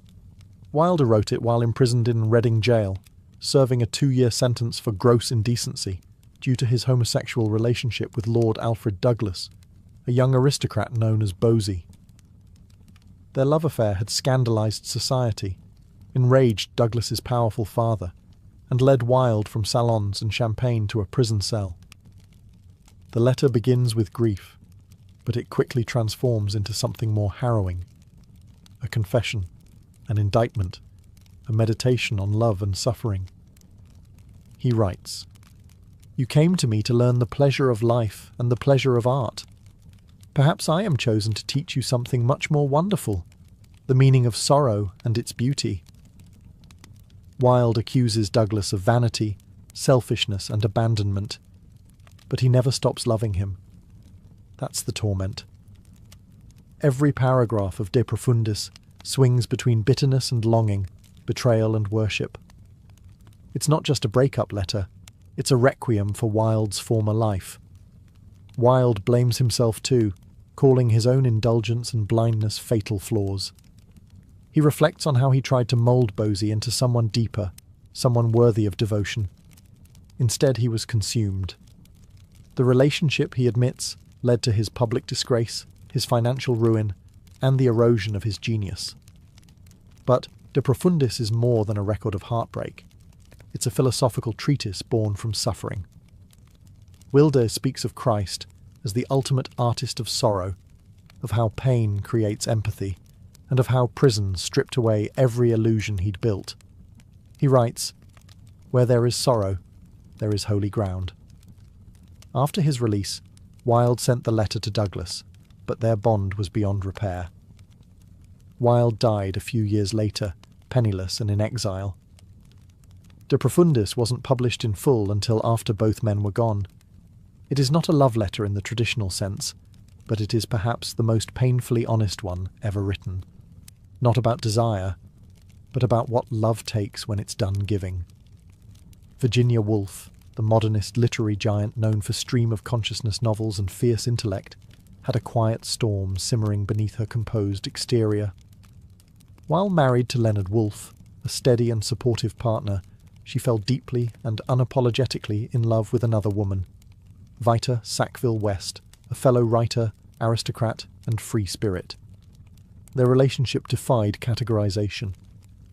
A: Wilde wrote it while imprisoned in Reading jail, serving a 2-year sentence for gross indecency due to his homosexual relationship with Lord Alfred Douglas, a young aristocrat known as Bosie. Their love affair had scandalised society, enraged Douglas's powerful father, and led Wilde from salons and champagne to a prison cell. The letter begins with grief, but it quickly transforms into something more harrowing. A confession, an indictment, a meditation on love and suffering. He writes, "You came to me to learn the pleasure of life and the pleasure of art. Perhaps I am chosen to teach you something much more wonderful, the meaning of sorrow and its beauty." Wilde accuses Douglas of vanity, selfishness and abandonment, but he never stops loving him. That's the torment. Every paragraph of De Profundis swings between bitterness and longing, betrayal and worship. It's not just a breakup letter, it's a requiem for Wilde's former life. Wilde blames himself too, calling his own indulgence and blindness fatal flaws. He reflects on how he tried to mould Bosie into someone deeper, someone worthy of devotion. Instead, he was consumed. The relationship, he admits, led to his public disgrace, his financial ruin, and the erosion of his genius. But De Profundis is more than a record of heartbreak. It's a philosophical treatise born from suffering. Wilde speaks of Christ as the ultimate artist of sorrow, of how pain creates empathy, and of how prison stripped away every illusion he'd built. He writes, "Where there is sorrow, there is holy ground." After his release, Wilde sent the letter to Douglas, but their bond was beyond repair. Wilde died a few years later, penniless and in exile. De Profundis wasn't published in full until after both men were gone. It is not a love letter in the traditional sense, but it is perhaps the most painfully honest one ever written. Not about desire, but about what love takes when it's done giving. Virginia Woolf, the modernist literary giant known for stream-of-consciousness novels and fierce intellect, had a quiet storm simmering beneath her composed exterior. While married to Leonard Woolf, a steady and supportive partner, she fell deeply and unapologetically in love with another woman, Vita Sackville West, a fellow writer, aristocrat, and free spirit. Their relationship defied categorization.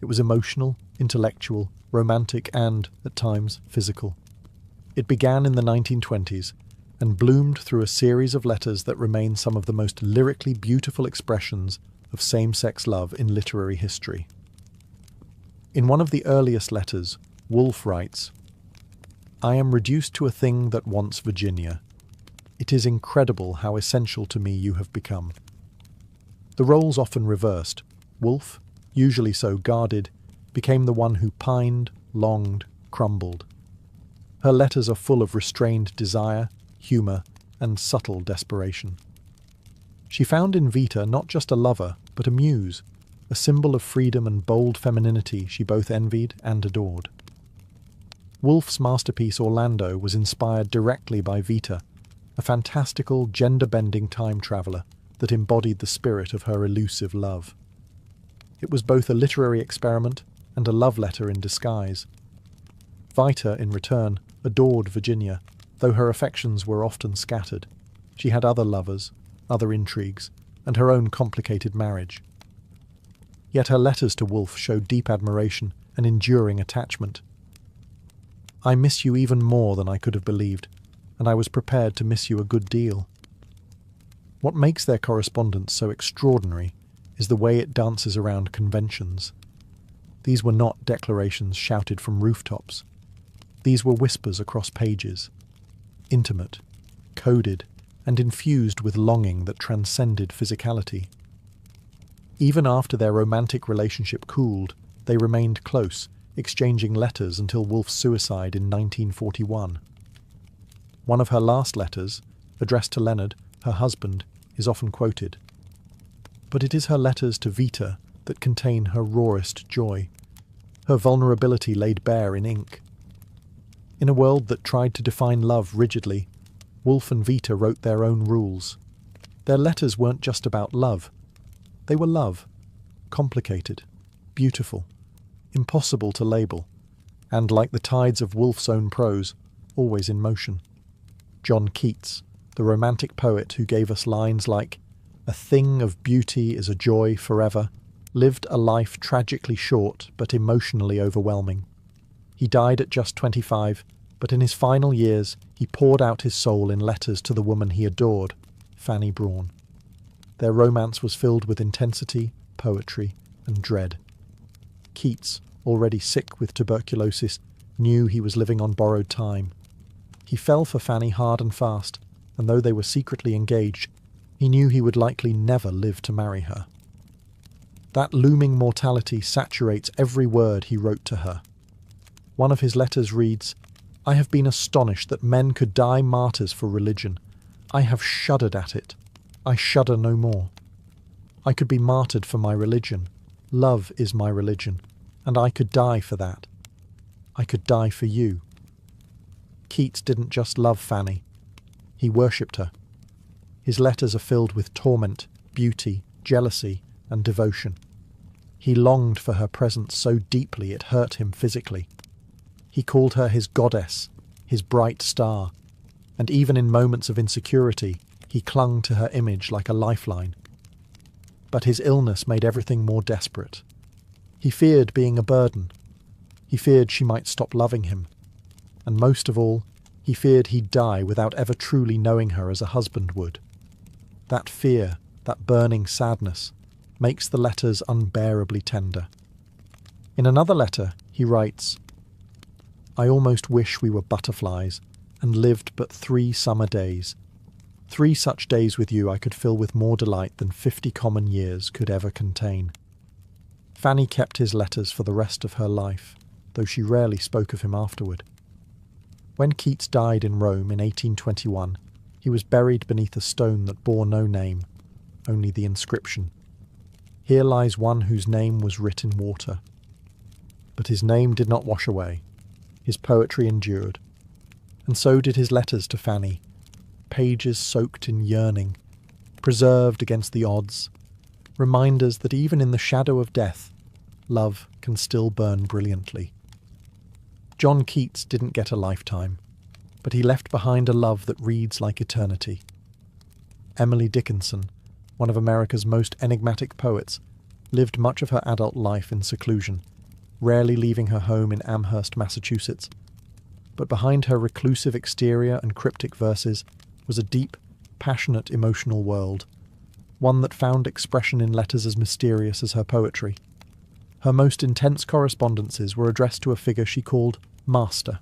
A: It was emotional, intellectual, romantic, and, at times, physical. It began in the 1920s and bloomed through a series of letters that remain some of the most lyrically beautiful expressions of same-sex love in literary history. In one of the earliest letters, Woolf writes, "I am reduced to a thing that wants Virginia. It is incredible how essential to me you have become." The roles often reversed. Woolf, usually so guarded, became the one who pined, longed, crumbled. Her letters are full of restrained desire, humour, and subtle desperation. She found in Vita not just a lover, but a muse, a symbol of freedom and bold femininity she both envied and adored. Woolf's masterpiece Orlando was inspired directly by Vita, a fantastical, gender-bending time traveller that embodied the spirit of her elusive love. It was both a literary experiment and a love letter in disguise. Vita, in return, adored Virginia, though her affections were often scattered. She had other lovers, other intrigues, and her own complicated marriage. Yet her letters to Woolf showed deep admiration and enduring attachment. "I miss you even more than I could have believed, and I was prepared to miss you a good deal." What makes their correspondence so extraordinary is the way it dances around conventions. These were not declarations shouted from rooftops. These were whispers across pages, intimate, coded, and infused with longing that transcended physicality. Even after their romantic relationship cooled, they remained close, exchanging letters until Woolf's suicide in 1941. One of her last letters, addressed to Leonard, her husband, is often quoted. But it is her letters to Vita that contain her rawest joy, her vulnerability laid bare in ink. In a world that tried to define love rigidly, Woolf and Vita wrote their own rules. Their letters weren't just about love. They were love, complicated, beautiful, impossible to label, and, like the tides of Woolf's own prose, always in motion. John Keats, the romantic poet who gave us lines like, "A thing of beauty is a joy forever," lived a life tragically short but emotionally overwhelming. He died at just 25, but in his final years he poured out his soul in letters to the woman he adored, Fanny Brawne. Their romance was filled with intensity, poetry, and dread. Keats, already sick with tuberculosis, knew he was living on borrowed time. He fell for Fanny hard and fast, and though they were secretly engaged, he knew he would likely never live to marry her. That looming mortality saturates every word he wrote to her. One of his letters reads, "I have been astonished that men could die martyrs for religion. I have shuddered at it. I shudder no more. I could be martyred for my religion. Love is my religion, and I could die for that. I could die for you." Keats didn't just love Fanny. He worshipped her. His letters are filled with torment, beauty, jealousy, and devotion. He longed for her presence so deeply it hurt him physically. He called her his goddess, his bright star, and even in moments of insecurity, he clung to her image like a lifeline. But his illness made everything more desperate. He feared being a burden. He feared she might stop loving him. And most of all, he feared he'd die without ever truly knowing her as a husband would. That fear, that burning sadness, makes the letters unbearably tender. In another letter, he writes, "I almost wish we were butterflies and lived but 3 summer days. 3 such days with you I could fill with more delight than 50 common years could ever contain." Fanny kept his letters for the rest of her life, though she rarely spoke of him afterward. When Keats died in Rome in 1821, he was buried beneath a stone that bore no name, only the inscription, "Here lies one whose name was writ in water." But his name did not wash away. His poetry endured. And so did his letters to Fanny, pages soaked in yearning, preserved against the odds, reminders that even in the shadow of death, love can still burn brilliantly. John Keats didn't get a lifetime, but he left behind a love that reads like eternity. Emily Dickinson, one of America's most enigmatic poets, lived much of her adult life in seclusion, rarely leaving her home in Amherst, Massachusetts. But behind her reclusive exterior and cryptic verses was a deep, passionate emotional world, one that found expression in letters as mysterious as her poetry. Her most intense correspondences were addressed to a figure she called Master.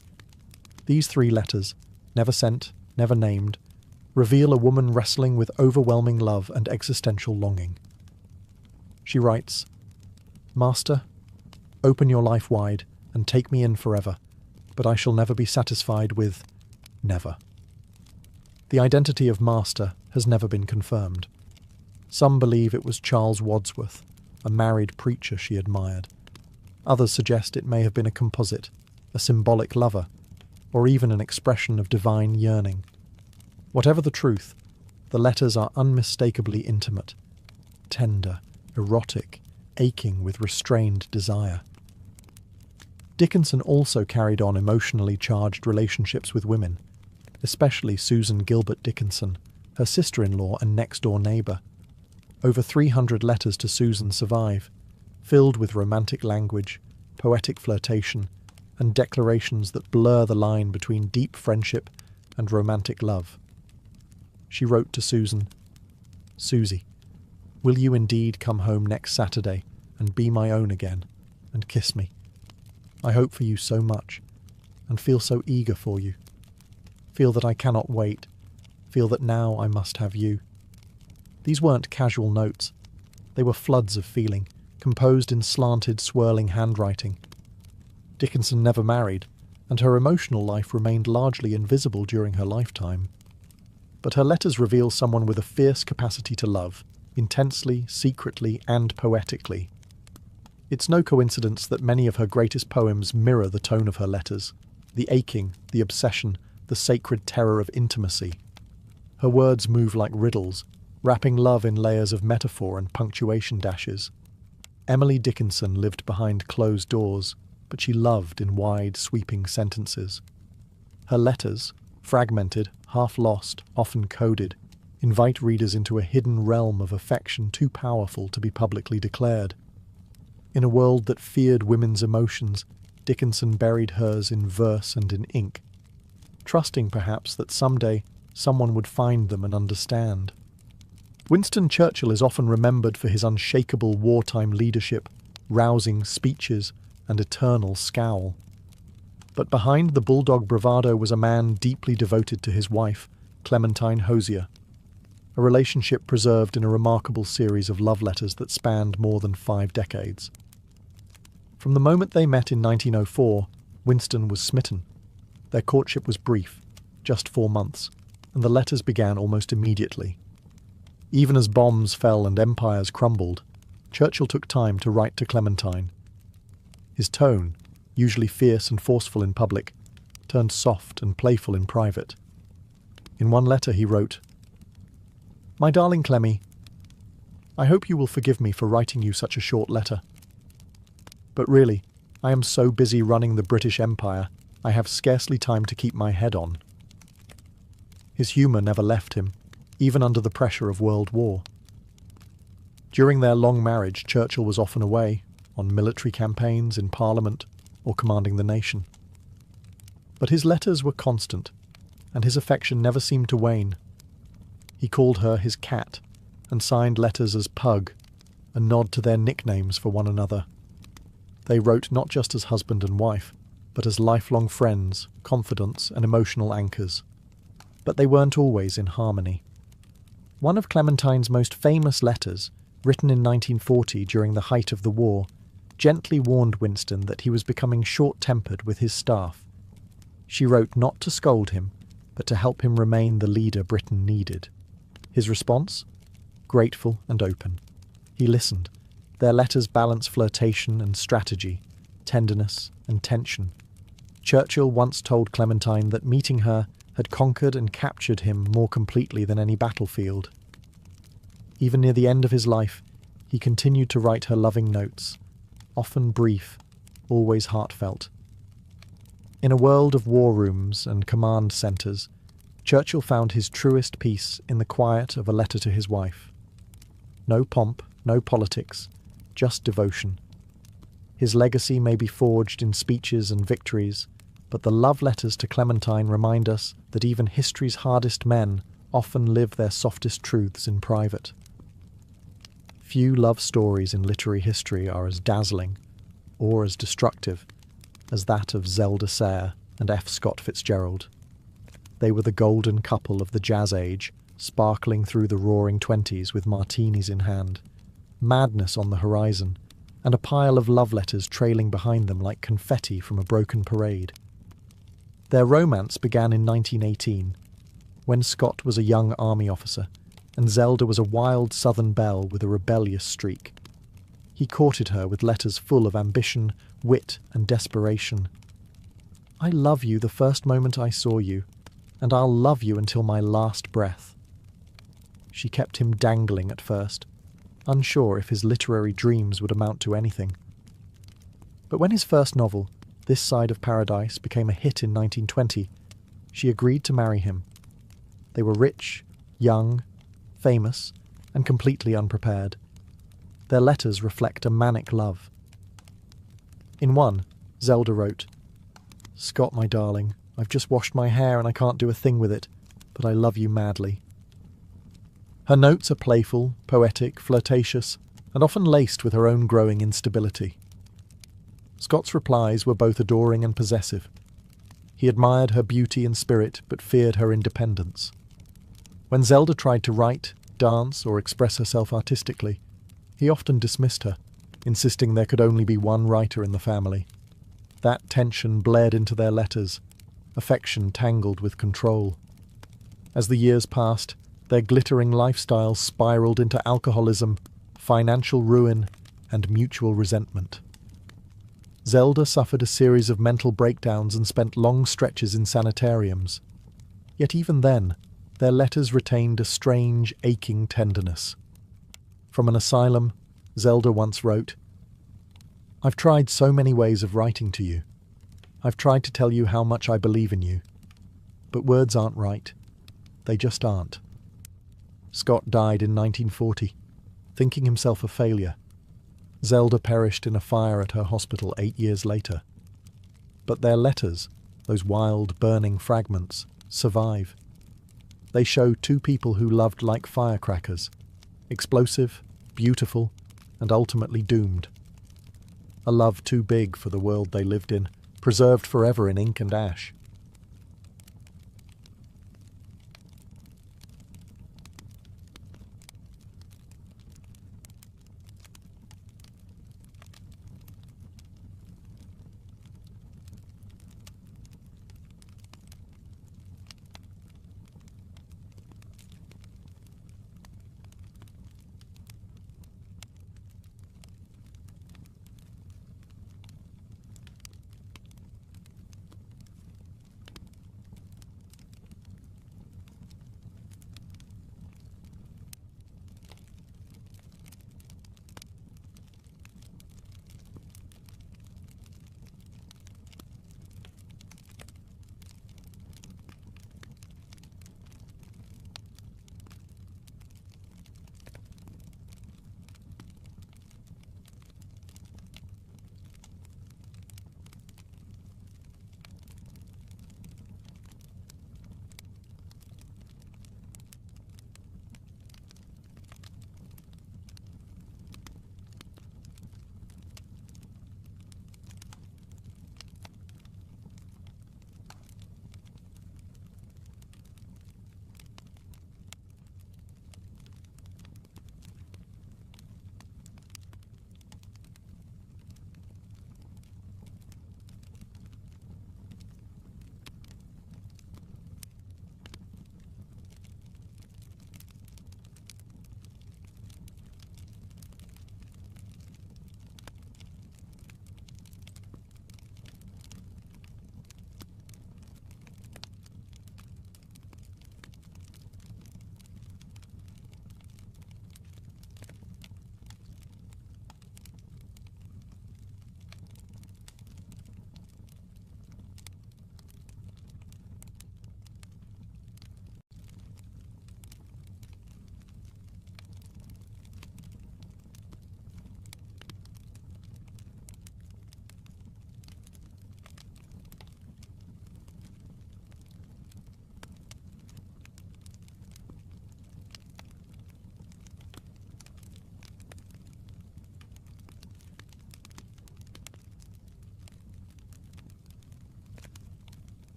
A: These 3 letters, never sent, never named, reveal a woman wrestling with overwhelming love and existential longing. She writes, "Master, open your life wide and take me in forever, but I shall never be satisfied with never." The identity of Master has never been confirmed. Some believe it was Charles Wadsworth, a married preacher she admired. Others suggest it may have been a composite, a symbolic lover, or even an expression of divine yearning. Whatever the truth, the letters are unmistakably intimate, tender, erotic, aching with restrained desire. Dickinson also carried on emotionally charged relationships with women, especially Susan Gilbert Dickinson, her sister-in-law and next-door neighbour. Over 300 letters to Susan survive, filled with romantic language, poetic flirtation, and declarations that blur the line between deep friendship and romantic love. She wrote to Susan, "Susie, will you indeed come home next Saturday and be my own again, and kiss me? I hope for you so much, and feel so eager for you. Feel that I cannot wait, feel that now I must have you." These weren't casual notes. They were floods of feeling, composed in slanted, swirling handwriting. Dickinson never married, and her emotional life remained largely invisible during her lifetime. But her letters reveal someone with a fierce capacity to love, intensely, secretly, and poetically. It's no coincidence that many of her greatest poems mirror the tone of her letters, the aching, the obsession, the sacred terror of intimacy. Her words move like riddles, wrapping love in layers of metaphor and punctuation dashes. Emily Dickinson lived behind closed doors, but she loved in wide, sweeping sentences. Her letters, fragmented, half-lost, often coded, invite readers into a hidden realm of affection too powerful to be publicly declared. In a world that feared women's emotions, Dickinson buried hers in verse and in ink, trusting perhaps that someday someone would find them and understand. Winston Churchill is often remembered for his unshakable wartime leadership, rousing speeches, and eternal scowl. But behind the bulldog bravado was a man deeply devoted to his wife, Clementine Hozier, a relationship preserved in a remarkable series of love letters that spanned more than 5 decades. From the moment they met in 1904, Winston was smitten. Their courtship was brief, just 4 months, and the letters began almost immediately. Even as bombs fell and empires crumbled, Churchill took time to write to Clementine. His tone, usually fierce and forceful in public, turned soft and playful in private. In one letter he wrote, "My darling Clemmy, I hope you will forgive me for writing you such a short letter. But really, I am so busy running the British Empire, I have scarcely time to keep my head on. His humour never left him, even under the pressure of World War. During their long marriage, Churchill was often away, on military campaigns, in Parliament, or commanding the nation. But his letters were constant, and his affection never seemed to wane. He called her his cat, and signed letters as Pug, a nod to their nicknames for one another. They wrote not just as husband and wife, but as lifelong friends, confidants, and emotional anchors. But they weren't always in harmony. One of Clementine's most famous letters, written in 1940 during the height of the war, gently warned Winston that he was becoming short-tempered with his staff. She wrote not to scold him, but to help him remain the leader Britain needed. His response? Grateful and open. He listened. Their letters balance flirtation and strategy, tenderness and tension. Churchill once told Clementine that meeting her had conquered and captured him more completely than any battlefield. Even near the end of his life, he continued to write her loving notes, often brief, always heartfelt. In a world of war rooms and command centres, Churchill found his truest peace in the quiet of a letter to his wife. No pomp, no politics, just devotion. His legacy may be forged in speeches and victories, but the love letters to Clementine remind us that even history's hardest men often live their softest truths in private. Few love stories in literary history are as dazzling, or as destructive, as that of Zelda Sayre and F. Scott Fitzgerald. They were the golden couple of the jazz age, sparkling through the roaring 20s with martinis in hand, madness on the horizon, and a pile of love letters trailing behind them like confetti from a broken parade. Their romance began in 1918, when Scott was a young army officer, and Zelda was a wild southern belle with a rebellious streak. He courted her with letters full of ambition, wit, and desperation. "I love you the first moment I saw you, and I'll love you until my last breath." She kept him dangling at first, unsure if his literary dreams would amount to anything. But when his first novel, This Side of Paradise, became a hit in 1920, she agreed to marry him. They were rich, young, famous, and completely unprepared. Their letters reflect a manic love. In one, Zelda wrote, "Scott, my darling, I've just washed my hair and I can't do a thing with it, but I love you madly." Her notes are playful, poetic, flirtatious, and often laced with her own growing instability. Scott's replies were both adoring and possessive. He admired her beauty and spirit, but feared her independence. When Zelda tried to write, dance, or express herself artistically, he often dismissed her, insisting there could only be one writer in the family. That tension bled into their letters, affection tangled with control. As the years passed, their glittering lifestyle spiraled into alcoholism, financial ruin, and mutual resentment. Zelda suffered a series of mental breakdowns and spent long stretches in sanitariums. Yet even then, their letters retained a strange, aching tenderness. From an asylum, Zelda once wrote, "I've tried so many ways of writing to you. I've tried to tell you how much I believe in you. But words aren't right. They just aren't." Scott died in 1940, thinking himself a failure. Zelda perished in a fire at her hospital 8 years later. But their letters, those wild, burning fragments, survive. They show two people who loved like firecrackers, explosive, beautiful, and ultimately doomed. A love too big for the world they lived in, preserved forever in ink and ash.